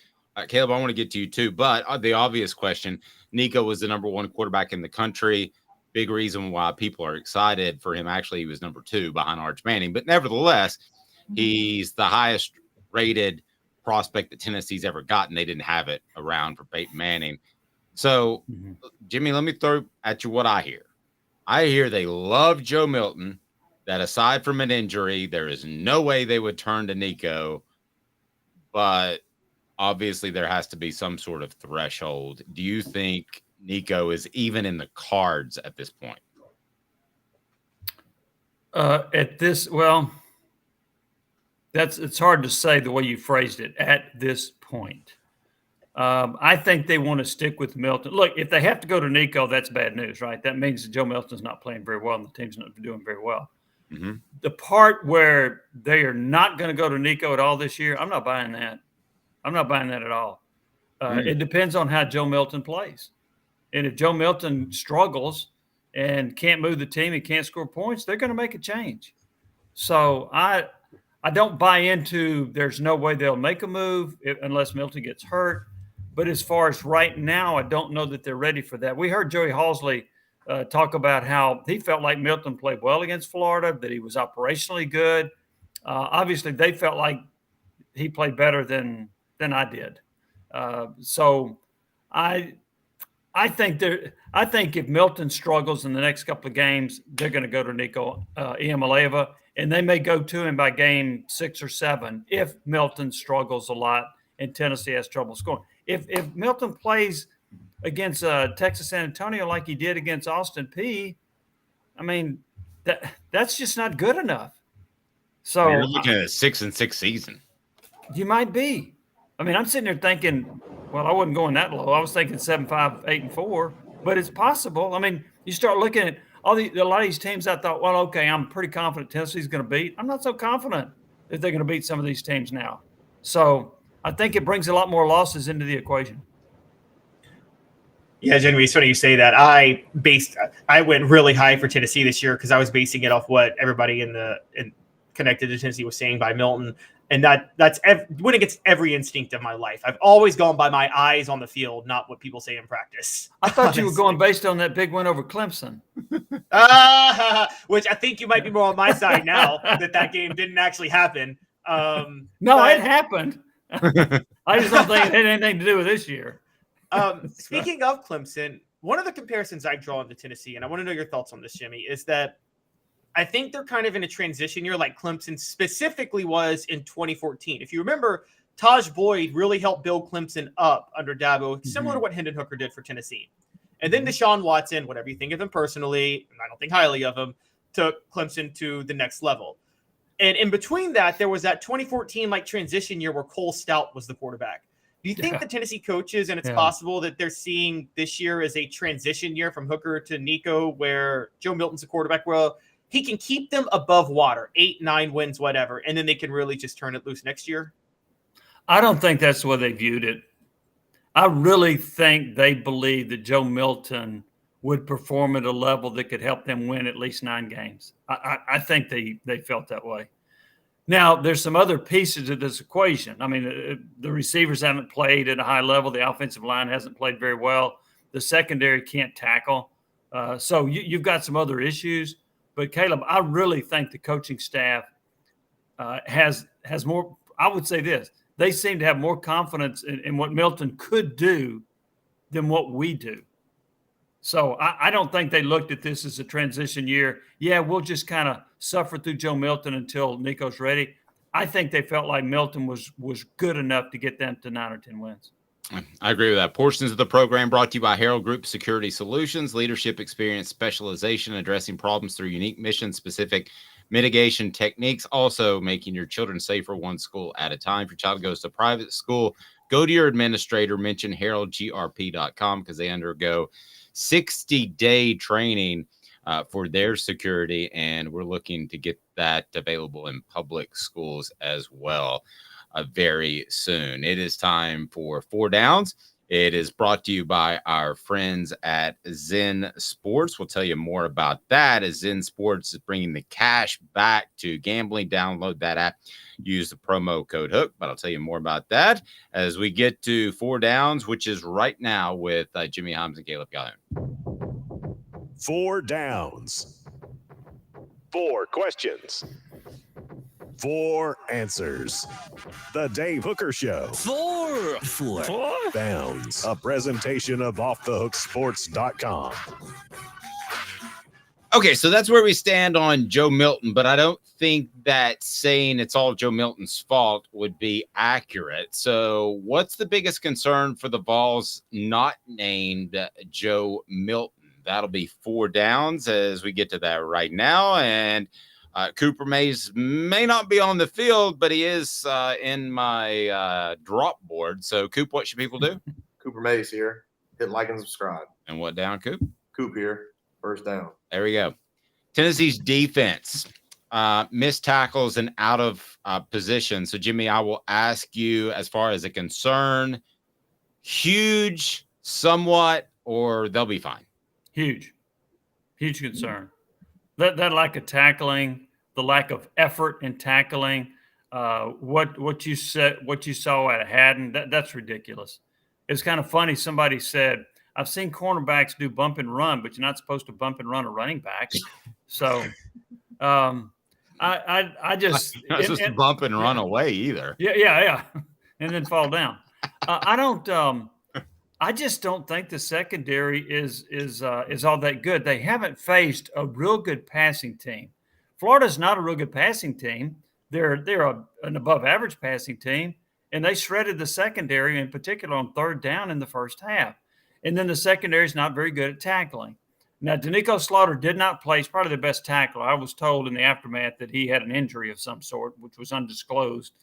Caleb, I want to get to you too. But the obvious question, Nico was the number 1 quarterback in the country. Big reason why people are excited for him. Actually, he was number 2 behind Arch Manning. But nevertheless, he's the highest rated prospect that Tennessee's ever gotten. They didn't have it around for Peyton Manning. So, Jimmy, let me throw at you what I hear. I hear they love Joe Milton, that aside from an injury, there is no way they would turn to Nico. But obviously there has to be some sort of threshold. Do you think Nico is even in the cards at this point? It's hard to say the way you phrased it, at this point. I think they want to stick with Milton. Look, if they have to go to Nico, that's bad news, right? That means that Joe Milton's not playing very well and the team's not doing very well. Mm-hmm. The part where they are not going to go to Nico at all this year, I'm not buying that. I'm not buying that at all. It depends on how Joe Milton plays. And if Joe Milton struggles and can't move the team and can't score points, they're going to make a change. So I don't buy into there's no way they'll make a move unless Milton gets hurt. But as far as right now, I don't know that they're ready for that. We heard Joey Halsley talk about how he felt like Milton played well against Florida, that he was operationally good. Obviously, they felt like he played better than I did. So I think if Milton struggles in the next couple of games, they're going to go to Nico Iamaleava, and they may go to him by game 6 or 7 if Milton struggles a lot and Tennessee has trouble scoring. If Milton plays against Texas San Antonio like he did against Austin Peay, I mean, that's just not good enough. So you're looking at a 6-6 season. You might be. I mean, I'm sitting there thinking, well, I wasn't going that low. I was thinking 7-5, 8-4, but it's possible. I mean, you start looking at a lot of these teams. I thought, well, okay, I'm pretty confident Tennessee's going to beat. I'm not so confident that they're going to beat some of these teams now. So I think it brings a lot more losses into the equation. Yeah, Jamie, it's funny you say that. I went really high for Tennessee this year because I was basing it off what everybody in connected to Tennessee was saying by Milton. And that's went against every instinct of my life. I've always gone by my eyes on the field, not what people say in practice. I thought you were going based on that big win over Clemson. Which I think you might be more on my side now that game didn't actually happen. It happened. I just don't think it had anything to do with this year. Speaking of Clemson, one of the comparisons I draw into Tennessee, and I want to know your thoughts on this, Jimmy, is that I think they're kind of in a transition year like Clemson specifically was in 2014. If you remember, Taj Boyd really helped build Clemson up under Dabo, similar to what Hendon Hooker did for Tennessee. And then Deshaun Watson, whatever you think of him personally, and I don't think highly of him, took Clemson to the next level. And in between that, there was that 2014 transition year where Cole Stout was the quarterback. Do you think the Tennessee coaches, and it's possible that they're seeing this year as a transition year from Hooker to Nico, where Joe Milton's the quarterback? Well, he can keep them above water, 8, 9 wins, whatever, and then they can really just turn it loose next year? I don't think that's the way they viewed it. I really think they believe that Joe Milton would perform at a level that could help them win at least 9 games. I think they felt that way. Now, there's some other pieces of this equation. I mean, the receivers haven't played at a high level. The offensive line hasn't played very well. The secondary can't tackle. So you've got some other issues. But, Caleb, I really think the coaching staff has more – I would say this. They seem to have more confidence in what Milton could do than what we do. So I don't think they looked at this as a transition year. Yeah, we'll just kind of suffer through Joe Milton until Nico's ready. I think they felt like Milton was good enough to get them to 9 or 10 wins. I agree with that. Portions of the program brought to you by Herald Group Security Solutions, leadership experience, specialization, addressing problems through unique mission-specific mitigation techniques, also making your children safer one school at a time. If your child goes to private school, go to your administrator, mention heraldgrp.com because they undergo 60-day training for their security, and we're looking to get that available in public schools as well very soon. It is time for Four Downs. It is brought to you by our friends at Zen Sports. We'll tell you more about that as Zen Sports is bringing the cash back to gambling. Download that app. Use the promo code HOOK, but I'll tell you more about that as we get to Four Downs, which is right now with Jimmy Hyams and Caleb Calhoun. Four Downs. 4 questions. 4 answers. The Dave Hooker Show. Four Downs. A presentation of offthehooksports.com. Okay, so that's where we stand on Joe Milton, but I don't think that saying it's all Joe Milton's fault would be accurate. So what's the biggest concern for the Vols not named Joe Milton? That'll be Four Downs as we get to that right now. And Cooper Mays may not be on the field, but he is in my drop board. So, Coop, what should people do? Cooper Mays here. Hit like and subscribe. And what down, Coop? Coop here. First down. There we go. Tennessee's defense, missed tackles and out of position. So, Jimmy, I will ask you as far as a concern, huge, somewhat, or they'll be fine? Huge concern. That lack of tackling, the lack of effort in tackling, what you saw at Haddon, that's ridiculous. It's kind of funny. Somebody said, I've seen cornerbacks do bump and run, but you're not supposed to bump and run a running back. So I just not supposed to bump and run away either. Yeah. And then fall down. I just don't think the secondary is all that good. They haven't faced a real good passing team. Florida's not a real good passing team. They're an above average passing team, and they shredded the secondary, in particular on third down in the first half. And then the secondary is not very good at tackling. Now, Danico Slaughter did not play. He's probably the best tackler. I was told in the aftermath that he had an injury of some sort, which was undisclosed.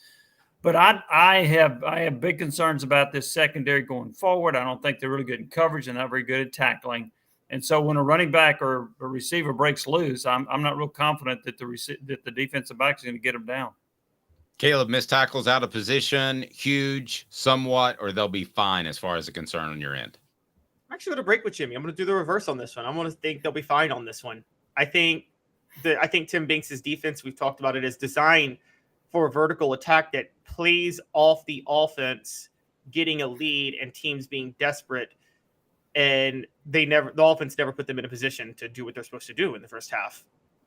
But I have big concerns about this secondary going forward. I don't think they're really good in coverage and not very good at tackling. And so when a running back or a receiver breaks loose, I'm not real confident that the defensive back is going to get them down. Caleb, missed tackles out of position, huge, somewhat, or they'll be fine as far as a concern on your end? I'm actually going to break with Jimmy. I'm going to do the reverse on this one. I'm going to think they'll be fine on this one. I think Tim Banks' defense, we've talked about it, is designed for a vertical attack that plays off the offense getting a lead and teams being desperate, and the offense never put them in a position to do what they're supposed to do in the first half.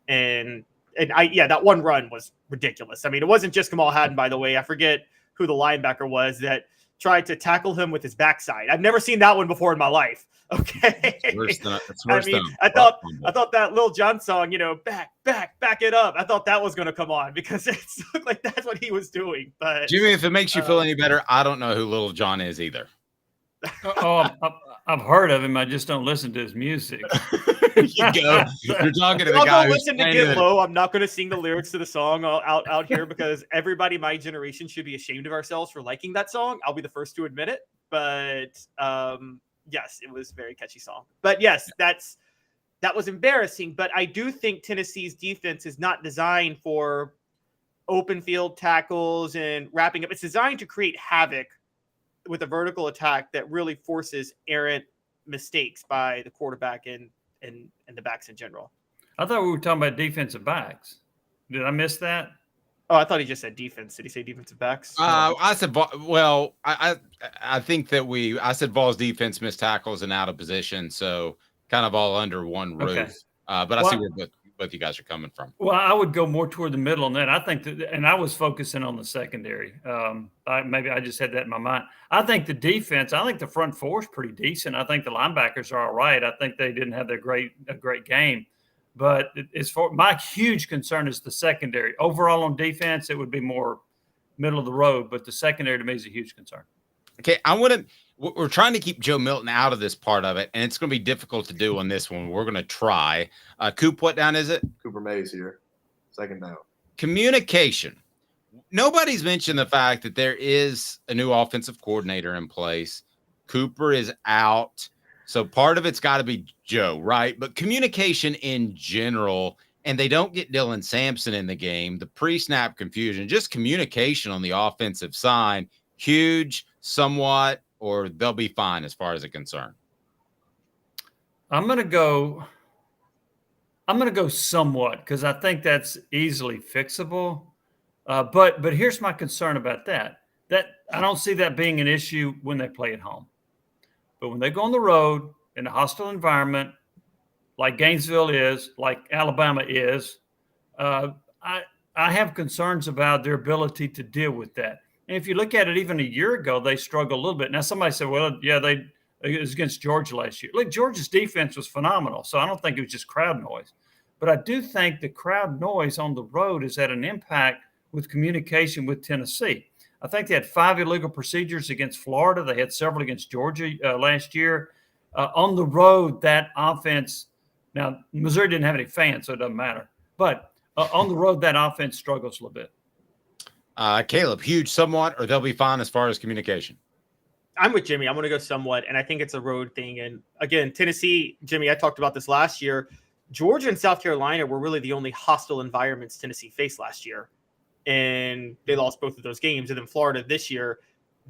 And that one run was ridiculous. I mean, it wasn't just Kamal Haddon, by the way. I forget who the linebacker was that tried to tackle him with his backside. I've never seen that one before in my life. Okay. I thought that Lil Jon song, back it up. I thought that was going to come on because it looked like that's what he was doing. But Jimmy, if it makes you feel any better, I don't know who Lil Jon is either. I've heard of him. I just don't listen to his music. You go. You're talking to the guy who's listen to Get Low. I'm not going to sing the lyrics to the song out here because everybody my generation should be ashamed of ourselves for liking that song. I'll be the first to admit it. But yes, it was a very catchy song. But yes, that was embarrassing. But I do think Tennessee's defense is not designed for open field tackles and wrapping up. It's designed to create havoc with a vertical attack that really forces errant mistakes by the quarterback and the backs in general. I thought we were talking about defensive backs. Did I miss that? Oh, I thought he just said defense. Did he say defensive backs? I said, well, I think that I said Vols defense missed tackles and out of position. So kind of all under one roof. Okay. But I see where both you guys are coming from. Well, I would go more toward the middle on that. I think that, and I was focusing on the secondary. Maybe I just had that in my mind. I think the defense, I think the front four is pretty decent. I think the linebackers are all right. I think they didn't have a great game. But as far my huge concern is the secondary. Overall on defense, it would be more middle of the road, but the secondary to me is a huge concern. Okay, we're trying to keep Joe Milton out of this part of it, and it's going to be difficult to do on this one. We're going to try. Coop, what down is it? Cooper Mays here. Second down. Communication. Nobody's mentioned the fact that there is a new offensive coordinator in place. Cooper is out. So part of it's got to be Joe, right? But communication in general, and they don't get Dylan Sampson in the game, the pre-snap confusion, just communication on the offensive side, huge, somewhat, or they'll be fine as far as it's concerned. I'm gonna go somewhat because I think that's easily fixable. But here's my concern about that. That I don't see that being an issue when they play at home. But when they go on the road in a hostile environment, like Gainesville is, like Alabama is, I have concerns about their ability to deal with that. And if you look at it, even a year ago, they struggled a little bit. Now, somebody said, well, yeah, it was against Georgia last year. Look, Georgia's defense was phenomenal, so I don't think it was just crowd noise. But I do think the crowd noise on the road has had an impact with communication with Tennessee. I think they had 5 illegal procedures against Florida. They had several against Georgia last year. On the road, that offense – now, Missouri didn't have any fans, so it doesn't matter. But on the road, that offense struggles a little bit. Caleb, huge somewhat, or they'll be fine as far as communication? I'm with Jimmy. I'm going to go somewhat, and I think it's a road thing. And, again, Tennessee – Jimmy, I talked about this last year. Georgia and South Carolina were really the only hostile environments Tennessee faced last year. And they lost both of those games. And then Florida this year,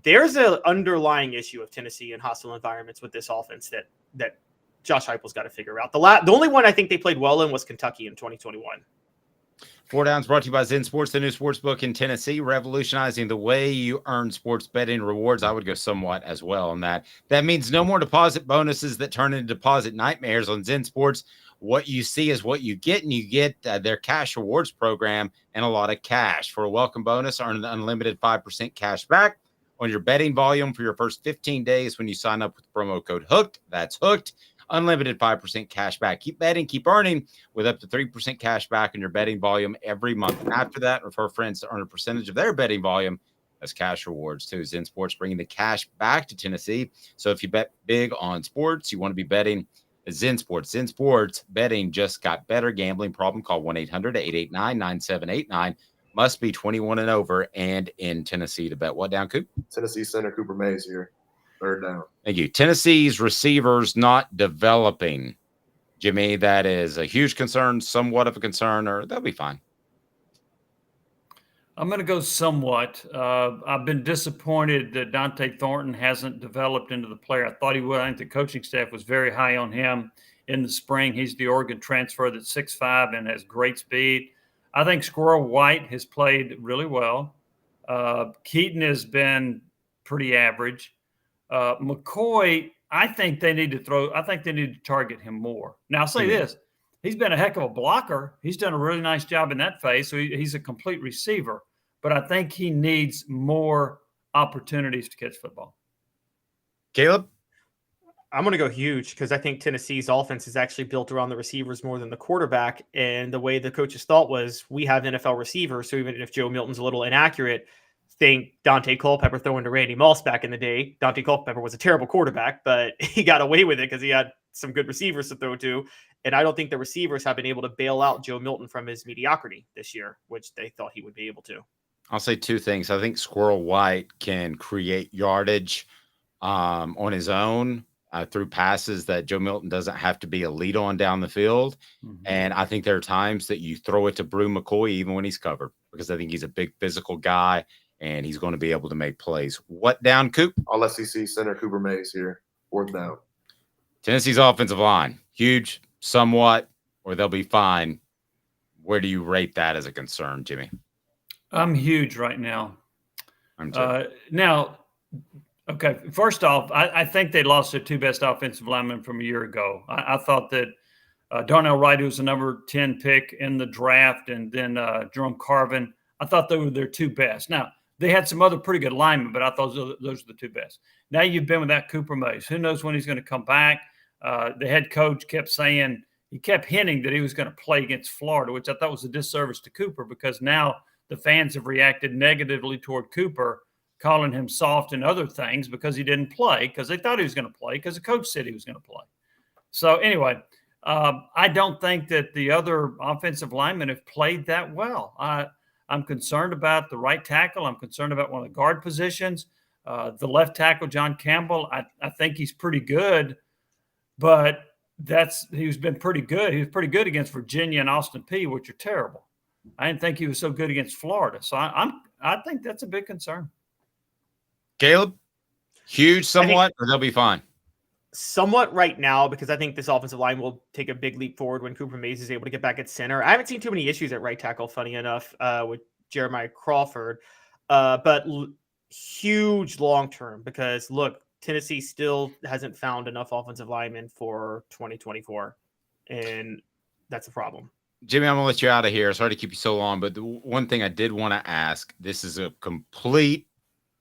there's an underlying issue of Tennessee and hostile environments with this offense that Josh Heupel's got to figure out. The only one I think they played well in was Kentucky in 2021. 4 Downs brought to you by Zen Sports, the new sports book in Tennessee, revolutionizing the way you earn sports betting rewards. I would go somewhat as well on that. That means no more deposit bonuses that turn into deposit nightmares on Zen Sports. What you see is what you get, and you get their cash rewards program and a lot of cash. For a welcome bonus, earn an unlimited 5% cash back on your betting volume for your first 15 days when you sign up with promo code HOOKED. That's HOOKED. Unlimited 5% cash back. Keep betting, keep earning with up to 3% cash back on your betting volume every month. And after that, refer friends to earn a percentage of their betting volume as cash rewards too. Zen Sports bringing the cash back to Tennessee. So if you bet big on sports, you want to be betting Zen Sports. Zen Sports betting just got better. Gambling problem? Call 1-800-889-9789. Must be 21 and over and in Tennessee to bet. What down, Coop? Tennessee center Cooper Mays here. Third down. Thank you. Tennessee's receivers not developing. Jimmy, that is a huge concern, somewhat of a concern, or they'll be fine. I'm going to go somewhat. I've been disappointed that Dante Thornton hasn't developed into the player I thought he would. I think the coaching staff was very high on him in the spring. He's the Oregon transfer that's 6'5" and has great speed. I think Squirrel White has played really well. Keaton has been pretty average. McCoy, I think they need to target him more. Now, I'll say this. He's been a heck of a blocker. He's done a really nice job in that phase, so he's a complete receiver. But I think he needs more opportunities to catch football. Caleb? I'm going to go huge because I think Tennessee's offense is actually built around the receivers more than the quarterback. And the way the coaches thought was we have NFL receivers, so even if Joe Milton's a little inaccurate, think Dante Culpepper throwing to Randy Moss back in the day. Dante Culpepper was a terrible quarterback, but he got away with it because he had some good receivers to throw to. And I don't think the receivers have been able to bail out Joe Milton from his mediocrity this year, which they thought he would be able to. I'll say 2 things. I think Squirrel White can create yardage on his own through passes that Joe Milton doesn't have to be a lead on down the field. Mm-hmm. And I think there are times that you throw it to Brew McCoy even when he's covered because I think he's a big physical guy and he's going to be able to make plays. What down, Coop? All SEC center Cooper Mays here. 4th down. Tennessee's offensive line, huge, somewhat, or they'll be fine. Where do you rate that as a concern, Jimmy? I'm huge right now. I'm too. Now, okay, first off, I think they lost their 2 best offensive linemen from a year ago. I thought that Darnell Wright, who was the number 10 pick in the draft, and then Jerome Carvin, I thought they were their 2 best. Now, they had some other pretty good linemen, but I thought those are the 2 best. Now you've been without Cooper Mays. Who knows when he's going to come back? The head coach kept saying, he kept hinting that he was going to play against Florida, which I thought was a disservice to Cooper because now the fans have reacted negatively toward Cooper, calling him soft and other things because he didn't play, because they thought he was going to play, because the coach said he was going to play. So anyway, I don't think that the other offensive linemen have played that well. I'm concerned about the right tackle. I'm concerned about one of the guard positions. The left tackle, John Campbell, I think he's pretty good, but he's been pretty good. He was pretty good against Virginia and Austin Peay, which are terrible. I didn't think he was so good against Florida. So I think that's a big concern. Caleb, huge somewhat, or they'll be fine? Somewhat right now, because I think this offensive line will take a big leap forward when Cooper Mays is able to get back at center. I haven't seen too many issues at right tackle, funny enough, with Jeremiah Crawford, but huge long term, because look, Tennessee still hasn't found enough offensive linemen for 2024, and that's a problem. Jimmy, I'm going to let you out of here. Sorry to keep you so long, but the one thing I did want to ask, this is a complete,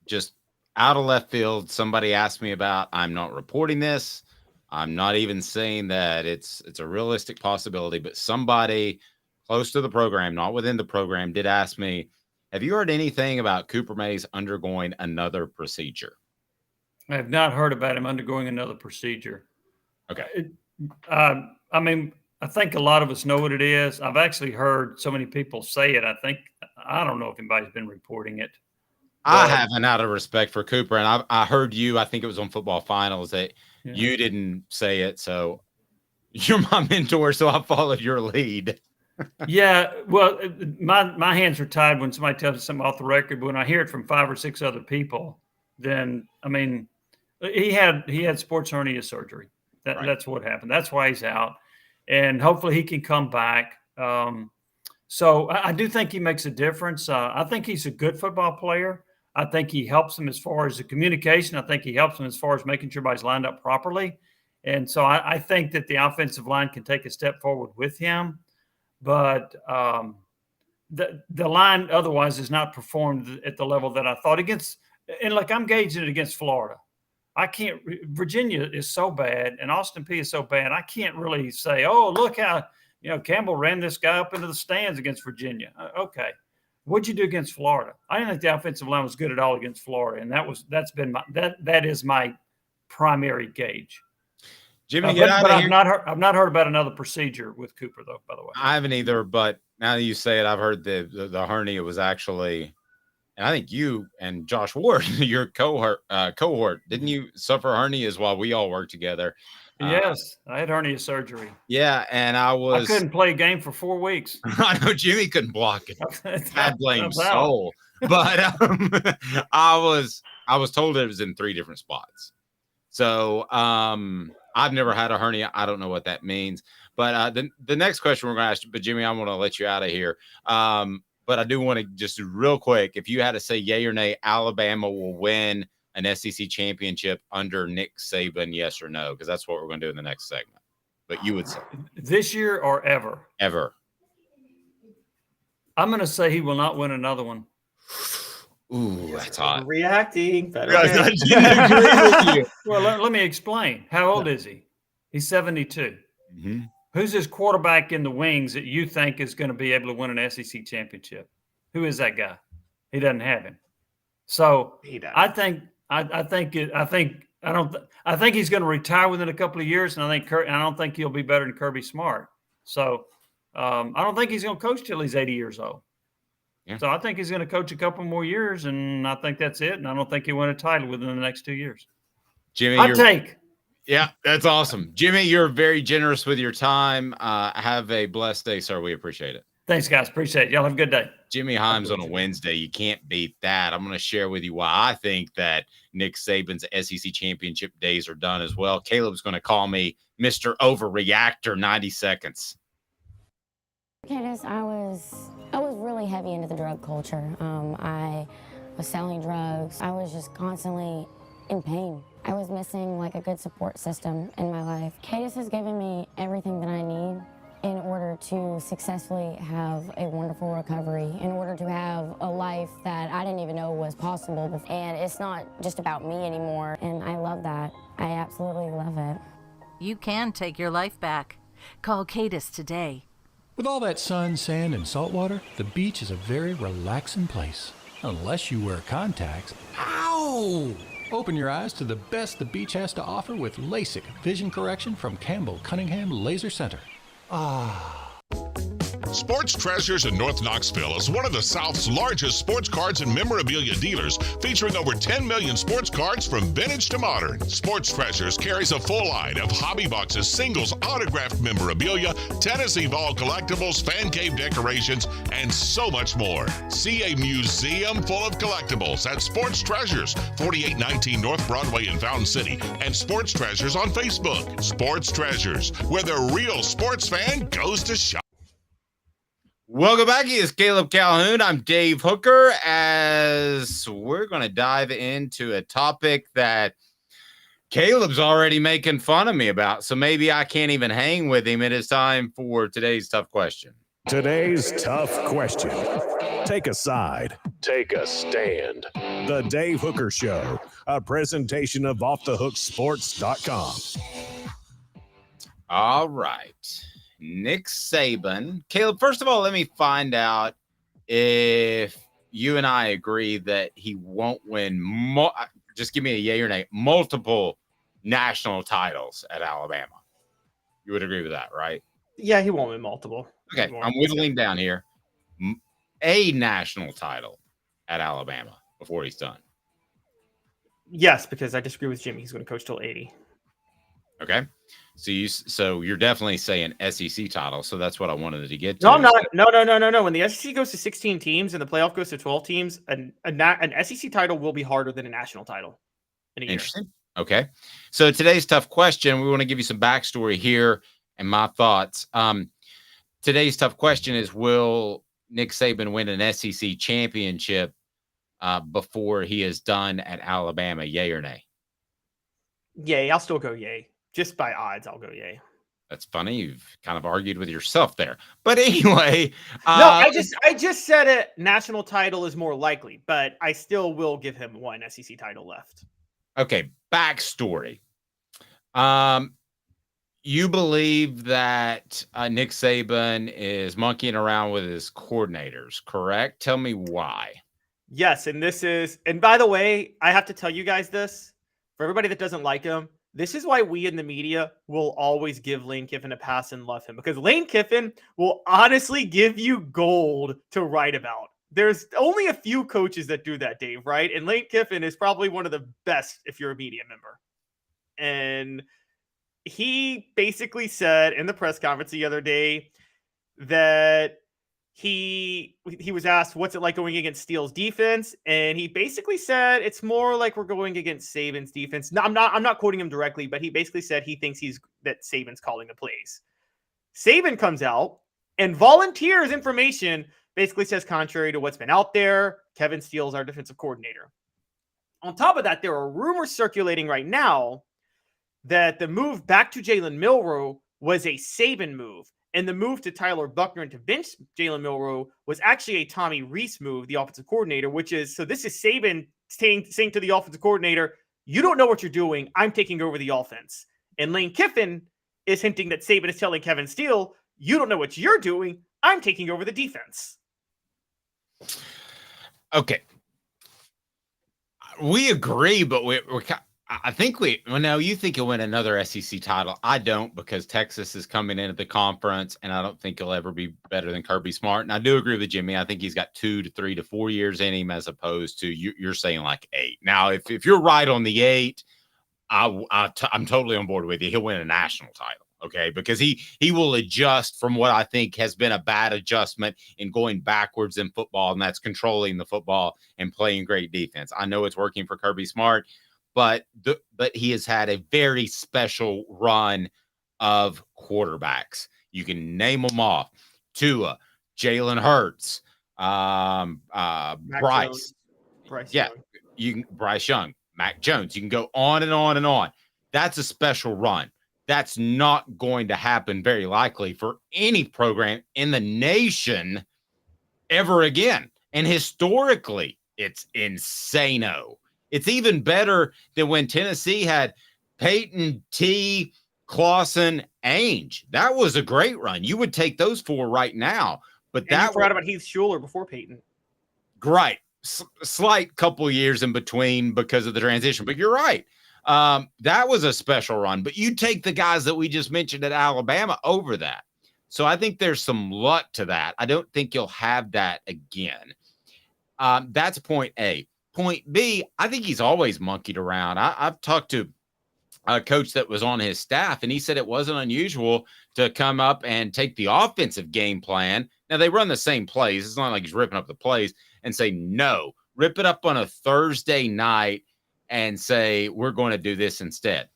just out of left field. Somebody asked me about, I'm not reporting this. I'm not even saying that it's a realistic possibility, but somebody close to the program, not within the program, did ask me, have you heard anything about Cooper Mays undergoing another procedure? I have not heard about him undergoing another procedure. Okay. I mean, I think a lot of us know what it is. I've actually heard so many people say it. I don't know if anybody's been reporting it. I haven't, out of respect for Cooper. And I heard you, I think it was on Football Finals, that you didn't say it. So you're my mentor, so I followed your lead. Yeah. Well, my hands are tied when somebody tells me something off the record. But when I hear it from 5 or 6 other people, then, I mean, he had sports hernia surgery. That's what happened. That's why he's out. And hopefully he can come back. So I do think he makes a difference. I think he's a good football player. I think he helps them as far as the communication. I think he helps them as far as making sure everybody's lined up properly. And so I think that the offensive line can take a step forward with him. But the line otherwise has not performed at the level that I thought against. And like, I'm gauging it against Florida. Virginia is so bad and Austin Peay is so bad. I can't really say, oh, look how, Campbell ran this guy up into the stands against Virginia. Okay. What'd you do against Florida? I didn't think the offensive line was good at all against Florida. And that is my primary gauge. Jimmy, but I've not heard about another procedure with Cooper, though, by the way. I haven't either, but now that you say it, I've heard the hernia was actually, and I think you and Josh Ward, your cohort, didn't you suffer hernias while we all worked together? Yes, I had hernia surgery. Yeah, and I couldn't play a game for 4 weeks. I know Jimmy couldn't block it. I blame soul, but I was told it was in 3 different spots. So I've never had a hernia. I don't know what that means. But the next question we're going to ask you, but Jimmy, I'm going to let you out of here. But I do want to just real quick, if you had to say yay or nay, Alabama will win an SEC championship under Nick Saban, yes or no? Because that's what we're going to do in the next segment. But you would say. This year or ever? Ever. I'm going to say he will not win another one. Ooh, that's hot. Reacting. I didn't agree with you. Well, let me explain. How old is he? He's 72. Mm-hmm. Who's his quarterback in the wings that you think is going to be able to win an SEC championship? Who is that guy? He doesn't have him. So I think he's going to retire within a couple of years, and I don't think he'll be better than Kirby Smart. So I don't think he's going to coach till he's 80 years old. Yeah. So I think he's going to coach a couple more years, and I think that's it. And I don't think he'll win a title within the next 2 years. Jimmy, yeah, that's awesome. Jimmy, you're very generous with your time. Have a blessed day, sir. We appreciate it. Thanks, guys. Appreciate it. Y'all have a good day. Jimmy Hyams on a Wednesday. You can't beat that. I'm going to share with you why I think that Nick Saban's SEC championship days are done as well. Caleb's going to call me Mr. Overreactor 90 seconds. Candace, I was really heavy into the drug culture. I was selling drugs. I was just constantly in pain. I was missing like a good support system in my life. Candace has given me everything that I need in order to successfully have a wonderful recovery, in order to have a life that I didn't even know was possible. And it's not just about me anymore, and I love that. I absolutely love it. You can take your life back. Call Cadis today. With all that sun, sand, and salt water, the beach is a very relaxing place. Unless you wear contacts. Ow! Open your eyes to the best the beach has to offer with LASIK vision correction from Campbell Cunningham Laser Center. Sports Treasures in North Knoxville is one of the South's largest sports cards and memorabilia dealers, featuring over 10 million sports cards from vintage to modern. Sports Treasures carries a full line of hobby boxes, singles, autographed memorabilia, Tennessee Vol collectibles, fan cave decorations, and so much more. See a museum full of collectibles at Sports Treasures, 4819 North Broadway in Fountain City, and Sports Treasures on Facebook. Sports Treasures, where the real sports fan goes to shop. Welcome back. It's Caleb Calhoun. I'm Dave Hooker, as we're going to dive into a topic that Caleb's already making fun of me about, so maybe I can't even hang with him. It is time for today's tough question. Today's tough question. Take a side. Take a stand. The Dave Hooker Show, a presentation of offthehooksports.com. All right. Nick Saban. Caleb, first of all, let me find out if you and I agree that he won't win, just give me a yay or nay, multiple national titles at Alabama. You would agree with that, right? Yeah, he won't win multiple. Okay, I'm whittling down here. A national title at Alabama before he's done. Yes, because I disagree with Jimmy. He's going to coach till 80. Okay. So you're definitely saying SEC title. So that's what I wanted to get to. No, I'm not. No. When the SEC goes to 16 teams and the playoff goes to 12 teams, an SEC title will be harder than a national title in a year. Interesting. Okay. So today's tough question, we want to give you some backstory here and my thoughts. Today's tough question is, will Nick Saban win an SEC championship before he is done at Alabama? Yay or nay? Yay. I'll still go yay. Just by odds, I'll go yay. That's funny. You've kind of argued with yourself there. But anyway. No, I just said it. National title is more likely, but I still will give him one SEC title left. Okay. Backstory. You believe that Nick Saban is monkeying around with his coordinators, correct? Tell me why. Yes, and by the way, I have to tell you guys this. For everybody that doesn't like him, this is why we in the media will always give Lane Kiffin a pass and love him, because Lane Kiffin will honestly give you gold to write about. There's only a few coaches that do that, Dave, right? And Lane Kiffin is probably one of the best if you're a media member. And he basically said in the press conference the other day that he was asked, what's it like going against Steele's defense? And he basically said, it's more like we're going against Saban's defense. No, I'm not quoting him directly, but he basically said he thinks that Saban's calling the plays. Saban comes out and volunteers information, basically says contrary to what's been out there, Kevin Steele's our defensive coordinator. On top of that, there are rumors circulating right now that the move back to Jalen Milroe was a Saban move. And the move to Tyler Buckner and to bench Jalen Milroe was actually a Tommy Rees move, the offensive coordinator, so this is Saban saying to the offensive coordinator, you don't know what you're doing. I'm taking over the offense. And Lane Kiffin is hinting that Saban is telling Kevin Steele, you don't know what you're doing. I'm taking over the defense. Okay. We agree, but I think you think he'll win another SEC title. I don't, because Texas is coming into the conference, and I don't think he'll ever be better than Kirby Smart. And I do agree with Jimmy. I think he's got 2 to 3 to 4 years in him, as opposed to you're saying like 8. Now, if you're right on the 8, I'm totally on board with you. He'll win a national title. Okay, because he will adjust from what I think has been a bad adjustment in going backwards in football, and that's controlling the football and playing great defense. I know it's working for Kirby Smart, but he has had a very special run of quarterbacks. You can name them off: Tua, Jalen Hurts, Bryce Young. Bryce Young, Mac Jones. You can go on and on and on. That's a special run. That's not going to happen very likely for any program in the nation ever again. And historically, it's insano. It's even better than when Tennessee had Peyton, T, Clausen, Ainge. That was a great run. You would take those 4 right now. But and you forgot about Heath Schuler before Peyton. Right. slight couple years in between because of the transition. But you're right. That was a special run. But you take the guys that we just mentioned at Alabama over that. So I think there's some luck to that. I don't think you'll have that again. That's point A. Point B, I think he's always monkeyed around. I've talked to a coach that was on his staff, and he said it wasn't unusual to come up and take the offensive game plan. Now, they run the same plays. It's not like he's ripping up the plays and say, no, rip it up on a Thursday night and say, we're going to do this instead.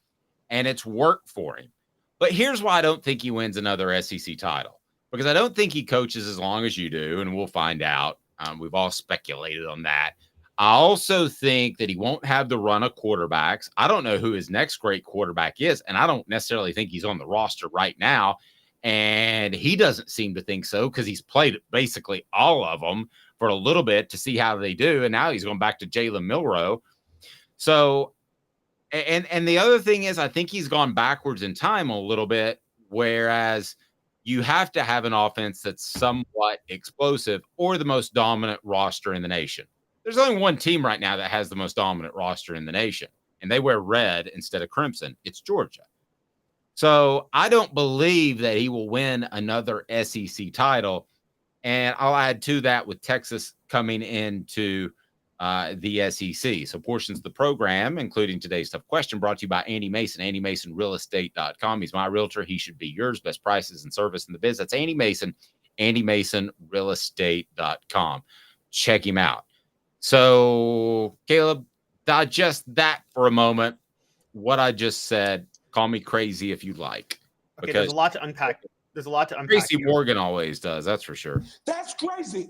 And it's worked for him. But here's why I don't think he wins another SEC title, because I don't think he coaches as long as you do, and we'll find out. We've all speculated on that. I also think that he won't have the run of quarterbacks. I don't know who his next great quarterback is, and I don't necessarily think he's on the roster right now. And he doesn't seem to think so because he's played basically all of them for a little bit to see how they do. And now he's going back to Jalen Milroe. So, and the other thing is, I think he's gone backwards in time a little bit, whereas you have to have an offense that's somewhat explosive or the most dominant roster in the nation. There's only one team right now that has the most dominant roster in the nation, and they wear red instead of crimson. It's Georgia. So I don't believe that he will win another SEC title. And I'll add to that with Texas coming into the SEC. So portions of the program, including today's tough question, brought to you by Andy Mason, AndyMasonRealEstate.com. He's my realtor. He should be yours. Best prices and service in the biz. That's Andy Mason, AndyMasonRealEstate.com. Check him out. So, Caleb, digest that for a moment. What I just said, call me crazy if you like. Okay, there's a lot to unpack. Tracy Morgan always does, that's for sure. That's crazy.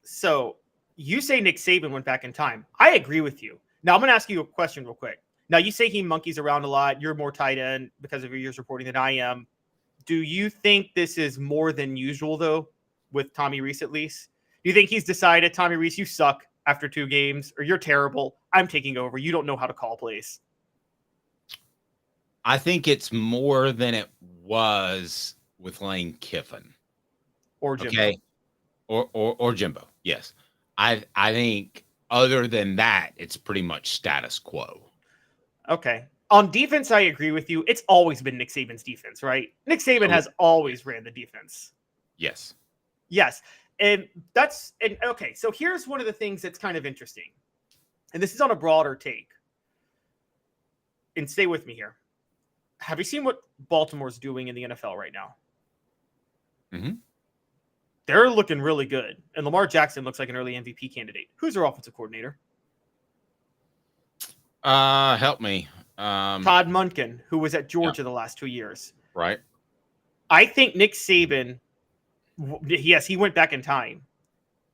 So, you say Nick Saban went back in time. I agree with you. Now, I'm going to ask you a question real quick. Now, you say he monkeys around a lot. You're more tight end because of your years reporting than I am. Do you think this is more than usual, though, with Tommy Rees at least? Do you think he's decided, Tommy Rees, you suck after 2 games, or you're terrible, I'm taking over, you don't know how to call plays? I think it's more than it was with Lane Kiffin. Or Jimbo. Okay? Or Jimbo, yes. I think other than that, it's pretty much status quo. Okay. On defense, I agree with you. It's always been Nick Saban's defense, right? Nick Saban has always ran the defense. Yes. Yes. And okay, so here's one of the things that's kind of interesting. And this is on a broader take. And stay with me here. Have you seen what Baltimore's doing in the NFL right now? Mm-hmm. They're looking really good. And Lamar Jackson looks like an early MVP candidate. Who's their offensive coordinator? Help me. Todd Monken, who was at Georgia the last 2 years. Right. I think Nick Saban, yes, he went back in time.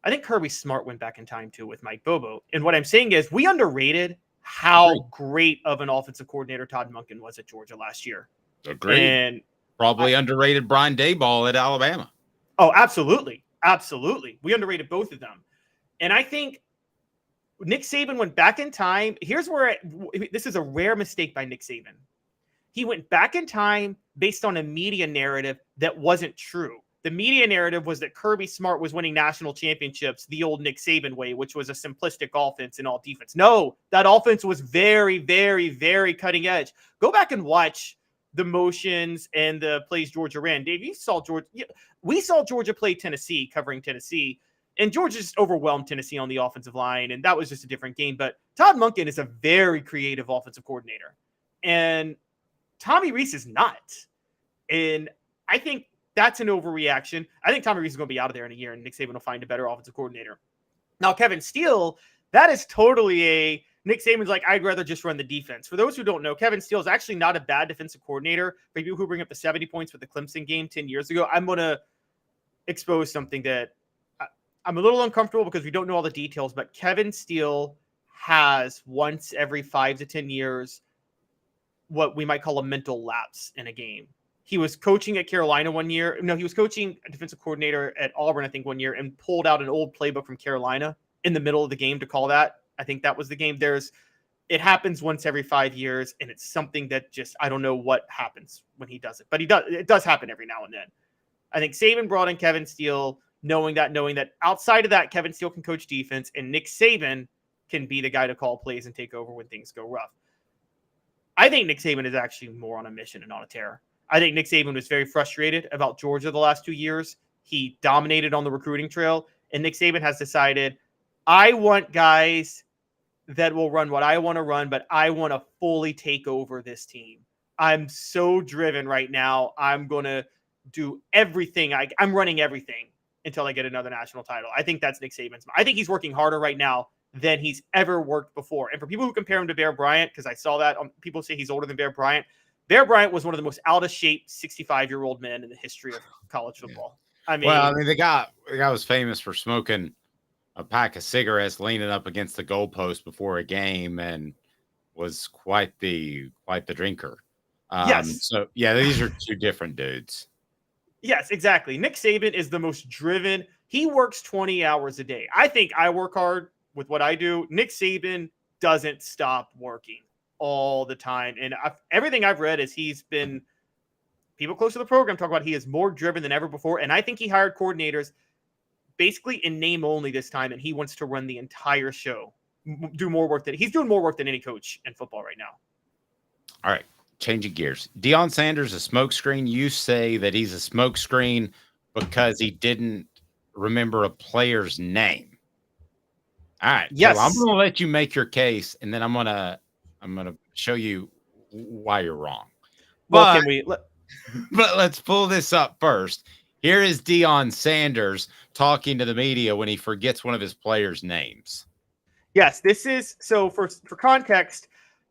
I think Kirby Smart went back in time too with Mike Bobo. And what I'm saying is we underrated how great of an offensive coordinator Todd Monken was at Georgia last year. Agreed. And probably underrated Brian Daboll at Alabama. Oh, absolutely. Absolutely. We underrated both of them. And I think Nick Saban went back in time. Here's where this is a rare mistake by Nick Saban. He went back in time based on a media narrative that wasn't true. The media narrative was that Kirby Smart was winning national championships the old Nick Saban way, which was a simplistic offense and all defense. No, that offense was very, very, very cutting edge. Go back and watch the motions and the plays Georgia ran. Dave, we saw Georgia play Tennessee, covering Tennessee, and Georgia just overwhelmed Tennessee on the offensive line, and that was just a different game. But Todd Monken is a very creative offensive coordinator, and Tommy Rees is not. And I think that's an overreaction. I think Tommy Rees is going to be out of there in a year, and Nick Saban will find a better offensive coordinator. Now, Kevin Steele, that is totally a Nick Saban's like, I'd rather just run the defense. For those who don't know, Kevin Steele is actually not a bad defensive coordinator. For people who bring up the 70 points with the Clemson game 10 years ago, I'm going to expose something that I'm a little uncomfortable because we don't know all the details, but Kevin Steele has once every 5 to 10 years what we might call a mental lapse in a game. He was coaching at Carolina one year. No, he was coaching a defensive coordinator at Auburn, I think, one year, and pulled out an old playbook from Carolina in the middle of the game to call that. I think that was the game. It happens once every 5 years, and it's something that just, I don't know what happens when he does it, but it does happen every now and then. I think Saban brought in Kevin Steele knowing that outside of that, Kevin Steele can coach defense and Nick Saban can be the guy to call plays and take over when things go rough. I think Nick Saban is actually more on a mission and on a tear. I think Nick Saban was very frustrated about Georgia the last 2 years. He dominated on the recruiting trail, and Nick Saban has decided, I want guys that will run what I want to run, but I want to fully take over this team. I'm so driven right now. I'm going to do everything. I'm running everything until I get another national title. I think that's Nick Saban's. I think he's working harder right now than he's ever worked before. And for people who compare him to Bear Bryant, because I saw that people say he's older than Bear Bryant was one of the most out of shape 65-year-old men in the history of college football. I mean, the guy was famous for smoking a pack of cigarettes, leaning up against the goalpost before a game, and was quite the drinker. Yes. So yeah, these are two different dudes. Yes, exactly. Nick Saban is the most driven. He works 20 hours a day. I think I work hard with what I do. Nick Saban doesn't stop working all the time. And everything I've read is people close to the program talk about he is more driven than ever before. And I think he hired coordinators basically in name only this time. And he wants to run the entire show, he's doing more work than any coach in football right now. All right. Changing gears. Deion Sanders, a smokescreen. You say that he's a smokescreen because he didn't remember a player's name. All right. Yes. So I'm going to let you make your case, and then I'm going to show you why you're wrong. Well, But let's pull this up first. Here is Deion Sanders talking to the media when he forgets one of his players' names. Yes, this is so for context.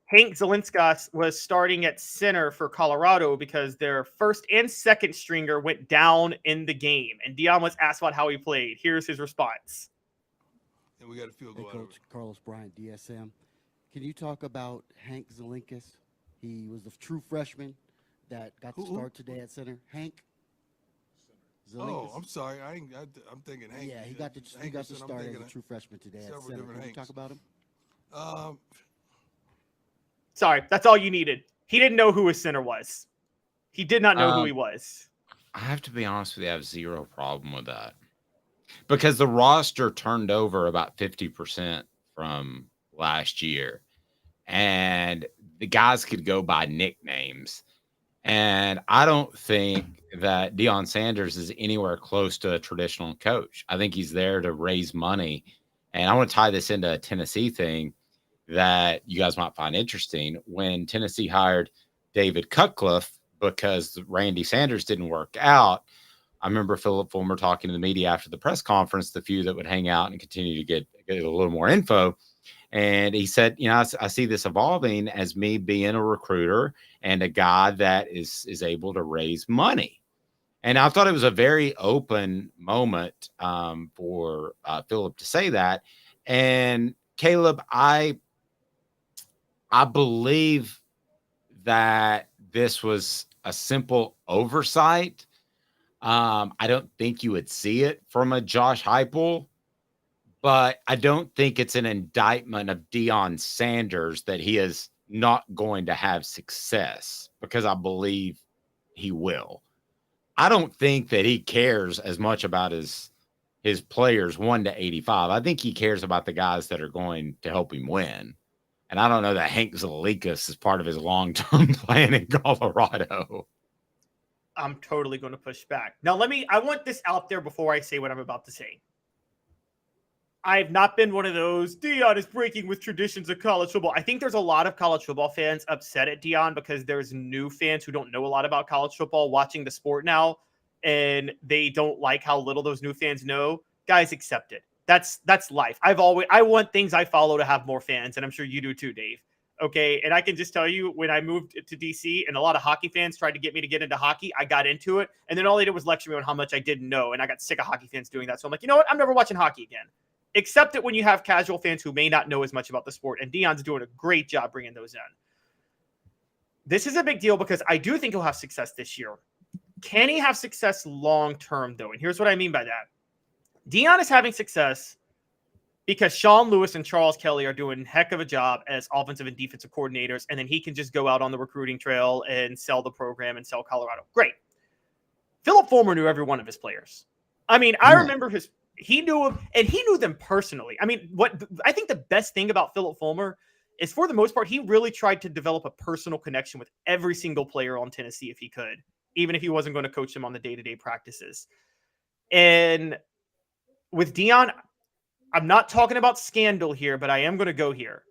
Hank Zelinskas was starting at center for Colorado because their first and second stringer went down in the game. And Deion was asked about how he played. Here's his response. And we got a field goal. Hey, Coach Carlos Bryant, DSM. Can you talk about Hank Zelinskas? He was the true freshman that got the start today at center. Hank Zelinskas. Oh, I'm sorry. I'm thinking Hank. Yeah, he got the start as a true freshman today at center. Can you talk about him? Sorry, that's all you needed. He didn't know who his center was. He did not know who he was. I have to be honest with you, I have zero problem with that. Because the roster turned over about 50% from last year. And the guys could go by nicknames. And I don't think that Deion Sanders is anywhere close to a traditional coach. I think he's there to raise money. And I want to tie this into a Tennessee thing that you guys might find interesting. When Tennessee hired David Cutcliffe because Randy Sanders didn't work out, I remember Philip Fulmer talking to the media after the press conference, the few that would hang out and continue to get a little more info. And he said, I see this evolving as me being a recruiter and a guy that is able to raise money. And I thought it was a very open moment for Philip to say that. And Caleb, I believe that this was a simple oversight. I don't think you would see it from a Josh Heupel, but I don't think it's an indictment of Deion Sanders that he is not going to have success, because I believe he will. I don't think that he cares as much about his players 1 to 85. I think he cares about the guys that are going to help him win. And I don't know that Hank Zelinskas is part of his long-term plan in Colorado. I'm totally going to push back. Now, I want this out there before I say what I'm about to say. I've not been one of those, Deion is breaking with traditions of college football. I think there's a lot of college football fans upset at Deion because there's new fans who don't know a lot about college football watching the sport now, and they don't like how little those new fans know. Guys, accept it. That's life. I want things I follow to have more fans, and I'm sure you do too, Dave. Okay, and I can just tell you, when I moved to DC and a lot of hockey fans tried to get me to get into hockey, I got into it, and then all they did was lecture me on how much I didn't know, and I got sick of hockey fans doing that. So I'm like, you know what? I'm never watching hockey again. Accept it when you have casual fans who may not know as much about the sport, and Deion's doing a great job bringing those in. This is a big deal because I do think he'll have success this year. Can he have success long-term, though? And here's what I mean by that. Deion is having success because Sean Lewis and Charles Kelly are doing a heck of a job as offensive and defensive coordinators, and then he can just go out on the recruiting trail and sell the program and sell Colorado. Great. Philip Fulmer knew every one of his players. I mean, I remember he knew him, and he knew them personally. I mean, what I think the best thing about Philip Fulmer is, for the most part, he really tried to develop a personal connection with every single player on Tennessee if he could, even if he wasn't going to coach them on the day-to-day practices. And with Deion, I'm not talking about scandal here, but I am going to go here.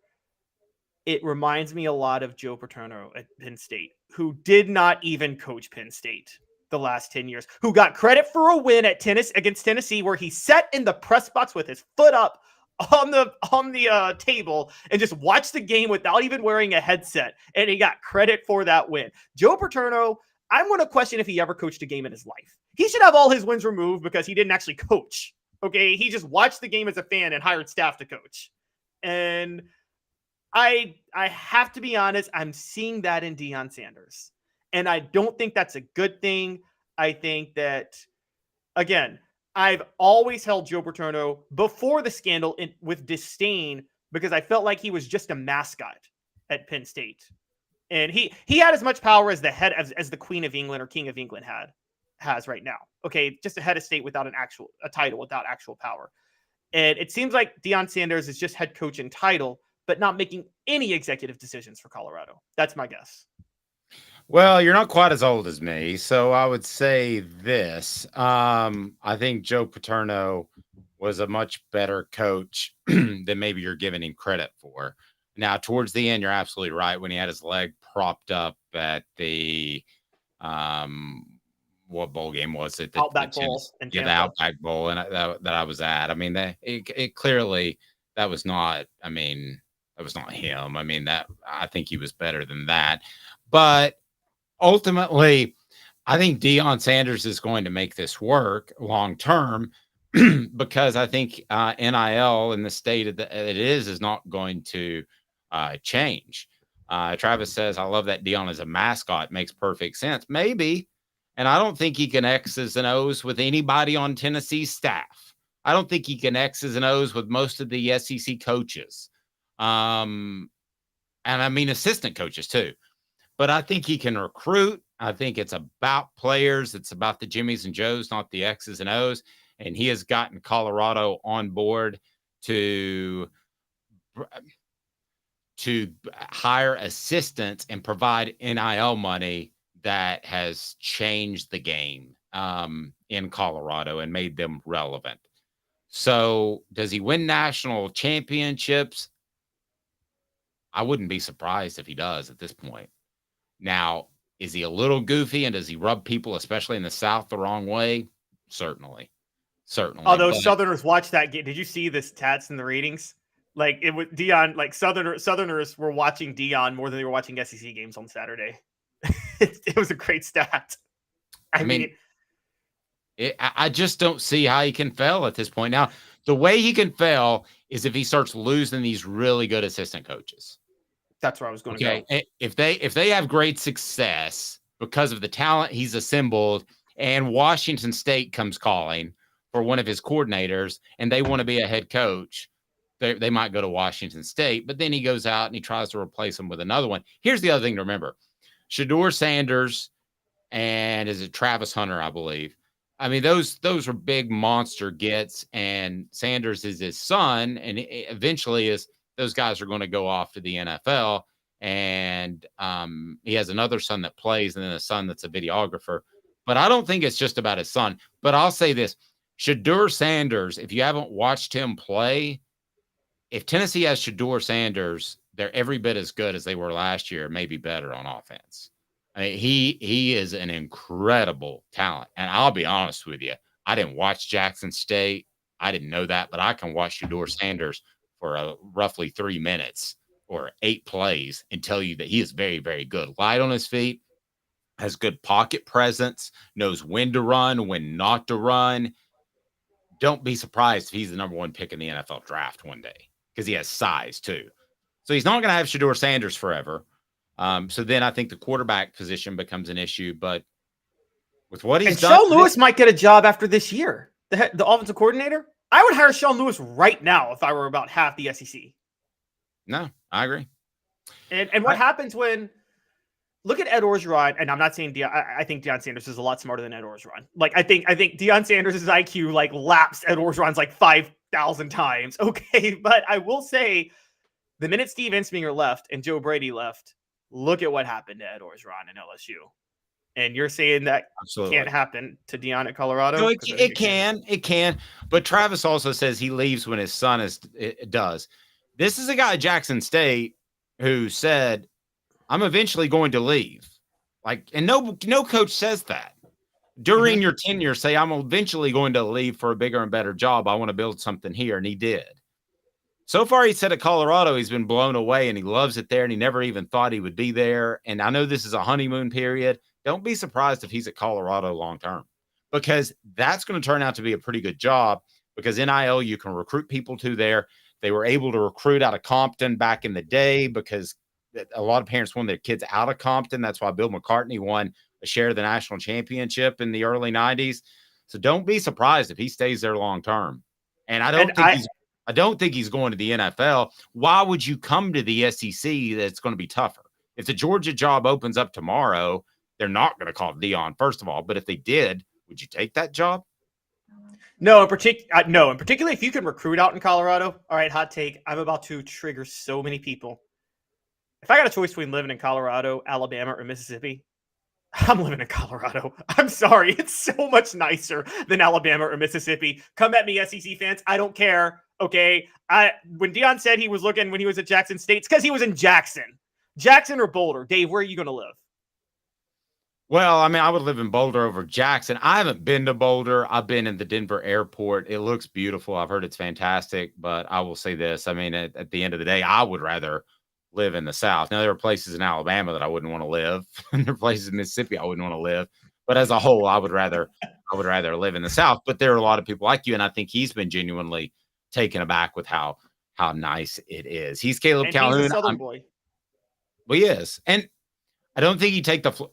It reminds me a lot of Joe Paterno at Penn State, who did not even coach Penn State the last 10 years, who got credit for a win at against Tennessee, where he sat in the press box with his foot up on the table and just watched the game without even wearing a headset, and he got credit for that win. Joe Paterno, I'm going to question if he ever coached a game in his life. He should have all his wins removed because he didn't actually coach. Okay, he just watched the game as a fan and hired staff to coach. And I have to be honest, I'm seeing that in Deion Sanders. And I don't think that's a good thing. I think that, again, I've always held Joe Paterno before the scandal with disdain, because I felt like he was just a mascot at Penn State. And he had as much power as the head as the Queen of England or King of England has right now. Okay, just a head of state without a title, without actual power. And it seems like Deion Sanders is just head coach in title, but not making any executive decisions for Colorado. That's my guess. Well, you're not quite as old as me, so I would say this. I think Joe Paterno was a much better coach than maybe you're giving him credit for. Now, towards the end, you're absolutely right. When he had his leg propped up at the what bowl game was it? Outback Bowl. The Outback Bowl, and that I was at. I mean, it clearly that was not. I mean, that was not him. I mean, I think he was better than that. But ultimately, I think Deion Sanders is going to make this work long term because I think NIL in the state that it is not going to change. Travis says, I love that Deion is a mascot. Makes perfect sense. Maybe. And I don't think he can X's and O's with anybody on Tennessee's staff. I don't think he can X's and O's with most of the SEC coaches. And I mean assistant coaches too. But I think he can recruit. I think it's about players. It's about the Jimmies and Joes, not the X's and O's. And he has gotten Colorado on board to hire assistants and provide NIL money that has changed the game in Colorado and made them relevant. So does he win national championships? I wouldn't be surprised if he does at this point. Now, is he a little goofy and does he rub people, especially in the South, the wrong way? Certainly. Although Southerners watch that game. Did you see the stats and the ratings? Like it was Deion, like Southerners were watching Deion more than they were watching SEC games on Saturday. It was a great stat. I mean, I just don't see how he can fail at this point. Now, the way he can fail is if he starts losing these really good assistant coaches. That's where I was going to go. If they have great success because of the talent he's assembled, and Washington State comes calling for one of his coordinators, and they want to be a head coach, they might go to Washington State. But then he goes out and he tries to replace him with another one. Here's the other thing to remember: Shedeur Sanders and is it Travis Hunter, I believe. I mean, those are big monster gets, and Sanders is his son, and eventually those guys are going to go off to the NFL, and he has another son that plays and then a son that's a videographer. But I don't think it's just about his son. But I'll say this: Shedeur Sanders, if you haven't watched him play, if Tennessee has Shedeur Sanders, they're every bit as good as they were last year, maybe better on offense. I mean, he is an incredible talent. And I'll be honest with you, I didn't watch Jackson State. I didn't know that, but I can watch Shedeur Sanders for roughly 3 minutes or 8 plays and tell you that he is very, very good. Light on his feet, has good pocket presence, knows when to run, when not to run. Don't be surprised if he's the number 1 pick in the NFL draft one day because he has size too. So he's not going to have Shedeur Sanders forever. So then I think the quarterback position becomes an issue. But with what he's done, Sean Lewis might get a job after this year. The offensive coordinator. I would hire Sean Lewis right now if I were about half the SEC. No, I agree. And what happens when look at Ed Orgeron, and I'm not saying I think Deion Sanders is a lot smarter than Ed Orgeron. Like I think Deion Sanders' IQ like laps Ed Orgeron's like 5,000 times. Okay, but I will say, the minute Steve Ensminger left and Joe Brady left, look at what happened to Ed Orgeron in LSU. And you're saying that can't happen to Deion at Colorado? No, it can. But Travis also says he leaves when his son does. This is a guy at Jackson State who said, I'm eventually going to leave. Like, and no coach says that. During your tenure, say, I'm eventually going to leave for a bigger and better job. I want to build something here. And he did. So far, he said at Colorado, he's been blown away and he loves it there. And he never even thought he would be there. And I know this is a honeymoon period. Don't be surprised if he's at Colorado long term, because that's going to turn out to be a pretty good job, because NIL, you can recruit people to there. They were able to recruit out of Compton back in the day because a lot of parents want their kids out of Compton. That's why Bill McCartney won a share of the national championship in the early 90s. So don't be surprised if he stays there long term. And I don't think he's going to the NFL. Why would you come to the SEC that's going to be tougher? If the Georgia job opens up tomorrow, they're not going to call Deion, first of all. But if they did, would you take that job? No, in particular, if you can recruit out in Colorado. All right, hot take. I'm about to trigger so many people. If I got a choice between living in Colorado, Alabama, or Mississippi, I'm living in Colorado. I'm sorry. It's so much nicer than Alabama or Mississippi. Come at me, SEC fans. I don't care. Okay. When Deion said he was looking when he was at Jackson State, it's because he was in Jackson. Jackson or Boulder? Dave, where are you going to live? Well, I mean, I would live in Boulder over Jackson. I haven't been to Boulder. I've been in the Denver airport. It looks beautiful. I've heard it's fantastic, but I will say this. I mean, at the end of the day, I would rather live in the South. Now, there are places in Alabama that I wouldn't want to live, and there are places in Mississippi I wouldn't want to live. But as a whole, I would rather live in the South. But there are a lot of people like you, and I think he's been genuinely taken aback with how nice it is. He's Caleb Calhoun. He's a Southern boy. Well, he is, and I don't think he'd take the.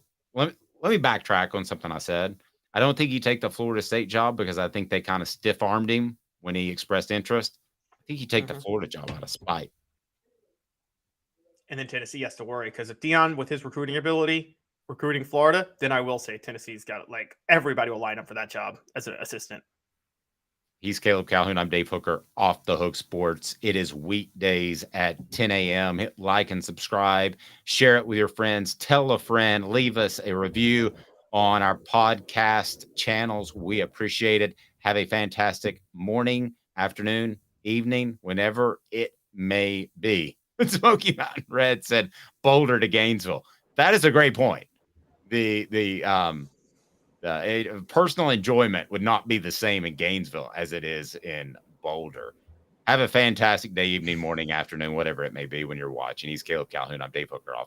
Let me backtrack on something I said. I don't think he'd take the Florida State job because I think they kind of stiff-armed him when he expressed interest. I think he'd take the Florida job out of spite. And then Tennessee has to worry, because if Deion, with his recruiting ability, recruiting Florida, then I will say Tennessee's got, like, everybody will line up for that job as an assistant. He's Caleb Calhoun. I'm Dave Hooker, Off the Hook Sports. It is weekdays at 10 a.m. Hit like and subscribe. Share it with your friends. Tell a friend. Leave us a review on our podcast channels. We appreciate it. Have a fantastic morning, afternoon, evening, whenever it may be. Smoky Mountain Red said Boulder to Gainesville. That is a great point. The personal enjoyment would not be the same in Gainesville as it is in Boulder. Have a fantastic day, evening, morning, afternoon, whatever it may be when you're watching. He's Caleb Calhoun. I'm Dave Hooker. Off